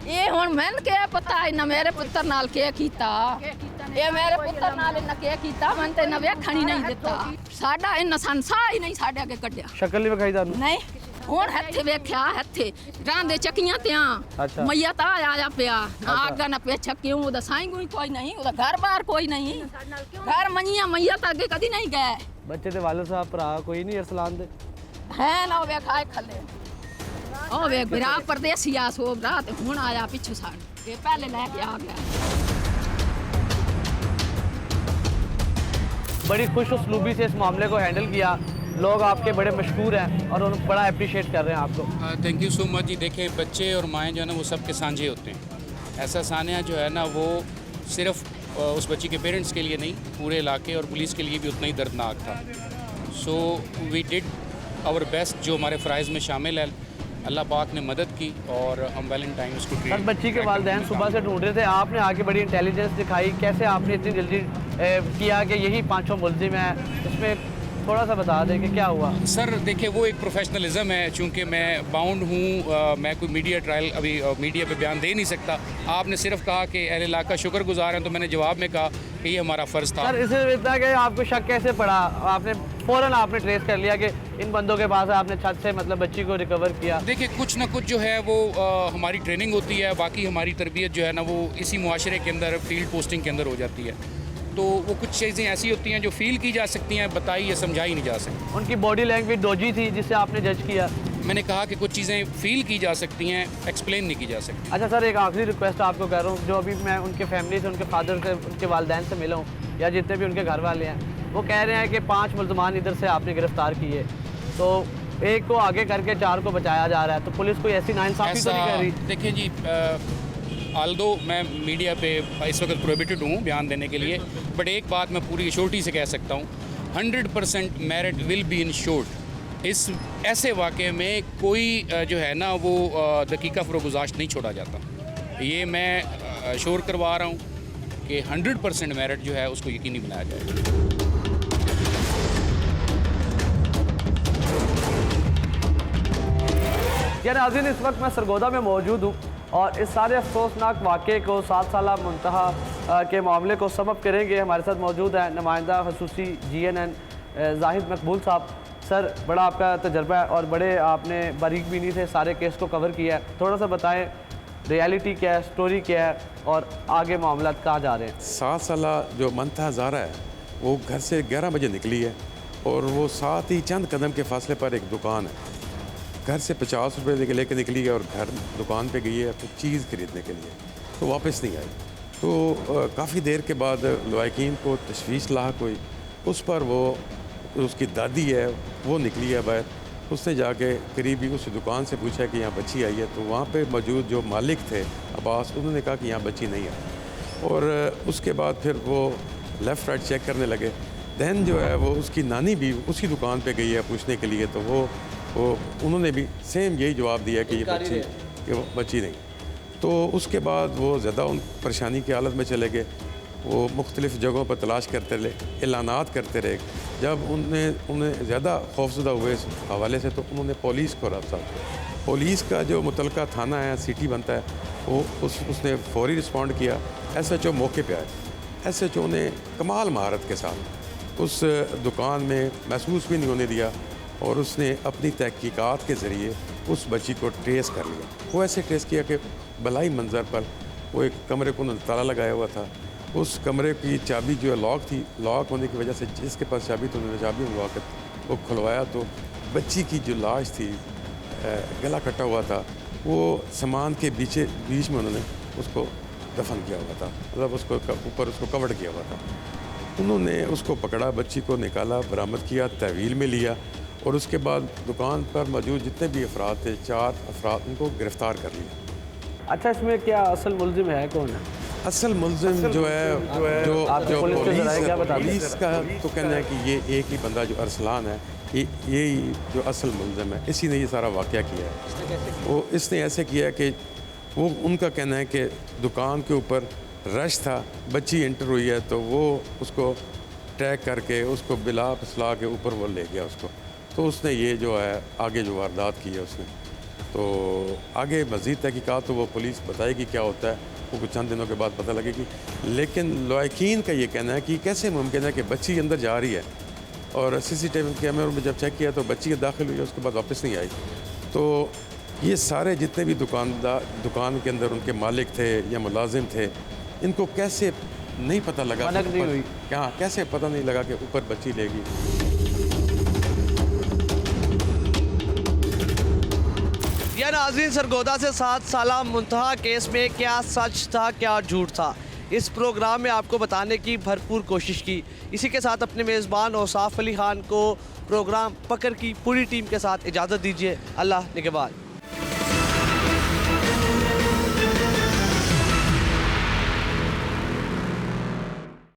Speaker 10: ਇਹ ਹੁਣ ਮੈਨੂੰ ਕੀ ਪਤਾ ਇਹਨਾਂ ਮੇਰੇ ਪੁੱਤਰ ਨਾਲ ਕੀ ਕੀਤਾ ਇਹ ਮੇਰੇ ਪੁੱਤਰ ਨਾਲ ਇਹਨਾਂ ਕੀ ਕੀਤਾ ਮੈਨੂੰ ਤੇ ਇਹਨਾਂ ਵੇਖਣ ਹੀ ਨਹੀਂ ਦਿੱਤਾ ਸਾਡਾ ਇਹਨਾਂ ਸੰਸਾ ਹੀ ਨਹੀਂ ਸਾਡੇ ਅੱਗੇ ਕੱਢਿਆ
Speaker 1: ਸ਼ਕਲ ਨਹੀਂ ਵਿਖਾਈ ਤੁਹਾਨੂੰ
Speaker 10: ਨਹੀਂ ਹੁਣ ਇੱਥੇ ਵੇਖਿਆ ਇੱਥੇ ਰਾਂਦੇ ਚੱਕੀਆਂ ਤੇ
Speaker 1: ਅੱਛਾ।
Speaker 10: ਮਈਆ ਤਾਂ ਆਇਆ ਪਿਆ ਨਾ ਅੱਗਾ ਨਾ ਪਿੱਛੇ ਕਿਉਂ ਉਹਦਾ ਸਾਈਂ ਕੋਈ ਨਹੀਂ ਉਹਦਾ ਘਰ ਬਾਹਰ ਕੋਈ ਨਹੀਂ ਘਰ ਮਈਆ ਮਈਆ ਤਾਂ ਅੱਗੇ ਕਦੀ ਨਹੀਂ ਗਏ
Speaker 1: ਬੱਚੇ ਦੇ ਵਾਲਿਦ ਸਾਹਿਬ ਭਰਾ ਕੋਈ ਨਹੀਂ ਅਰਸਲਾਨ ਦੇ
Speaker 10: ਹੈ ਨਾ ਉਹ ਵੇਖਾਏ ਖੱਲੇ ਉਹ ਵੇਖ ਬਿਰਾ ਪਰਦੇਸੀ ਆ ਸੋ ਰਾਤ ਹੁਣ ਆਇਆ ਪਿੱਛੋਂ ਸਾਡੇ ਇਹ ਪਹਿਲੇ ਲੈ ਕੇ ਆ ਗਿਆ
Speaker 1: बड़ी खुश उसलूबी से इस मामले को हैंडल किया लोग आपके बड़े मशहूर हैं और उन्हें बड़ा अप्रिशिएट कर रहे हैं आपको
Speaker 15: थैंक यू सो मच जी। देखें बच्चे और माएँ जो है ना वो सबके साझे होते हैं। ऐसा सानिया जो है ना वो सिर्फ उस बच्ची के पेरेंट्स के लिए नहीं पूरे इलाके और पुलिस के लिए भी उतना ही दर्दनाक था। So we did our best जो हमारे फ़राइज़ में शामिल है। अल्लाह पाक ने मदद की और हम वैलेंटाइन उसको
Speaker 1: सर बच्ची के वालिदैन सुबह से ढूंढ रहे थे आपने आके बड़ी इंटेलिजेंस दिखाई कैसे आपने इतनी जल्दी किया कि यही 5 मुलजिम है इसमें थोड़ा सा बता दें कि क्या हुआ।
Speaker 15: सर देखिए वो एक प्रोफेशनलिज्म है चूँकि मैं बाउंड हूँ मैं कोई मीडिया ट्रायल अभी मीडिया पे बयान दे नहीं सकता। आपने सिर्फ कहा कि अहले इलाका शुक्रगुजार हैं तो मैंने जवाब में कहा कि ये हमारा फ़र्ज़ था।
Speaker 1: सर इसमें इतना कि आपको शक कैसे पड़ा आपने फ़ौरन आपने ट्रेस कर लिया कि इन बंदों के पास आपने छत से मतलब बच्ची को रिकवर किया।
Speaker 15: देखिए कुछ ना कुछ जो है वो हमारी ट्रेनिंग होती है बाकी हमारी तरबियत जो है ना वो इसी मुआशरे के अंदर फील्ड पोस्टिंग के अंदर हो जाती है तो वो कुछ चीज़ें ऐसी होती हैं जो फील की जा सकती हैं बताई या समझाई नहीं जा सकती।
Speaker 1: उनकी बॉडी लैंग्वेज डोजी थी जिससे आपने जज किया।
Speaker 15: मैंने कहा कि कुछ चीज़ें फील की जा सकती हैं एक्सप्लेन नहीं की जा सकती।
Speaker 1: अच्छा सर एक आखिरी रिक्वेस्ट आपको कर रहा हूँ जो अभी मैं उनके फैमिली से उनके फादर से उनके वालिदैन से मिला हूँ या जितने भी उनके घर वाले हैं वो कह रहे हैं कि 5 मुल्ज़मान इधर से आपने गिरफ़्तार किए तो एक को आगे करके 4 को बचाया जा रहा है तो पुलिस कोई ऐसी नाइंसाफ़ी तो नहीं कर रही।
Speaker 15: देखिए जी आल्दो मैं मीडिया पे इस वक्त प्रोहिबिटेड हूँ बयान देने के लिए बट एक बात मैं पूरी श्योरिटी से कह सकता हूँ 100% मेरिट विल बी इंश्योर्ड। इस ऐसे वाक़े में कोई जो है ना वो दकीका फरोगुज़ाश्त नहीं छोड़ा जाता। ये मैं श्योर करवा रहा हूँ कि 100% मेरिट जो है उसको यकीनी बनाया जाएगा।
Speaker 1: यार नाज़रीन इस वक्त मैं सरगोदा में मौजूद हूँ और इस सारे अफसोसनाक वाक़े को 7 साल मुंतहा के मामले को सबब करेंगे। हमारे साथ मौजूद है नुमाइंदा खसूसी GNN जाहिद मकबूल साहब। सर बड़ा आपका तजर्बा है और बड़े आपने बारीक बीनी से सारे केस को कवर किया है थोड़ा सा बताएं रियलिटी क्या है स्टोरी क्या है और आगे मामला कहाँ जा रहे हैं।
Speaker 9: 7 साल जो मुंतहा ज़ारा है वो घर से 11 बजे निकली है और वो साथ ही चंद कदम के फासले पर एक दुकान है घर से 50 रुपये लेके निकली है और घर दुकान पे गई है अपनी चीज़ खरीदने के लिए तो वापस नहीं आई तो काफ़ी देर के बाद लवाकिन को तशवीश लाहक हुई उस पर वो उसकी दादी है वो निकली है बाहर उसने जाके करीबी उस दुकान से पूछा कि यहाँ बच्ची आई है तो वहाँ पे मौजूद जो मालिक थे अब्बास उन्होंने कहा कि यहाँ बच्ची नहीं आई और उसके बाद फिर वो लेफ़्ट राइट चेक करने लगे। दैन जो है वो उसकी नानी भी उसी दुकान पे गई है पूछने के लिए तो वो उन्होंने भी सेम यही जवाब दिया कि ये बच्ची नहीं। तो उसके बाद वो ज़्यादा उन परेशानी की हालत में चले गए वो मुख्तलिफ़ जगहों पर तलाश करते रहे एलानात करते रहे। जब उन्हें ज़्यादा खौफज़दा हुए इस हवाले से तो उन्होंने पुलिस को रब्ता किया। पुलिस का जो मुतलका थाना है सिटी बनता है वो उसने फौरी रिस्पॉन्ड किया। SHO मौके पे आए। SHO ने कमाल महारत के साथ उस दुकान में महसूस भी नहीं होने दिया और उसने अपनी तहकीकात के ज़रिए उस बच्ची को ट्रेस कर लिया। वो ऐसे ट्रेस किया कि बलाई मंज़र पर वो एक कमरे को उन्होंने ताला लगाया हुआ था उस कमरे की चाबी जो है लॉक थी लॉक होने की वजह से जिसके पास चाबी तो उन्होंने चाबी मंगवा कर वो खुलवाया तो बच्ची की जो लाश थी गला कटा हुआ था वो सामान के बीच में उन्होंने उसको दफन किया हुआ था मतलब उसको ऊपर उसको कवर किया हुआ था। उन्होंने उसको पकड़ा बच्ची को निकाला बरामद किया तहवील में लिया और उसके बाद दुकान पर मौजूद जितने भी अफराद थे 4 अफराद उनको गिरफ़्तार कर लिया।
Speaker 1: अच्छा इसमें क्या असल मुलजिम है कौन है?
Speaker 9: असल मुलजिम जो है जो
Speaker 1: आपकी पुलिस के ज़राए क्या बताती है?
Speaker 9: पुलिस का तो कहना है कि ये एक ही बंदा जो अरसलान है ये जो असल मुलजिम है, इसी ने ये सारा वाक़या किया है। वो इसने ऐसे किया है कि वो उनका कहना है कि दुकान के ऊपर रश था, बच्ची एंटर हुई है तो वो उसको ट्रैक करके उसको बिला फसला के ऊपर वो ले गया उसको, तो उसने ये जो है आगे जो वारदात की है उसने, तो आगे मज़ीद तहकीकात तो वो पुलिस बताएगी क्या होता है, वो कुछ चंद दिनों के बाद पता लगेगी। लेकिन लवाकिन का ये कहना है कि कैसे मुमकिन है कि बच्ची अंदर जा रही है और CCTV कैमरे में जब चेक किया तो बच्ची दाखिल हुई है, उसके बाद वापस नहीं आई। तो ये सारे जितने भी दुकान के अंदर उनके मालिक थे या मुलाजिम थे, इनको कैसे नहीं पता लगा, क्या कैसे पता नहीं लगा कि ऊपर बच्ची लेगी।
Speaker 1: या नाज़रीन, सरगोदा से 7 साला मुंतहा केस में क्या सच था क्या झूठ था, इस प्रोग्राम में आपको बताने की भरपूर कोशिश की। इसी के साथ अपने मेज़बान औसाफ अली ख़ान को प्रोग्राम पकड़ की पूरी टीम के साथ इजाज़त दीजिए। अल्लाह निगहबान।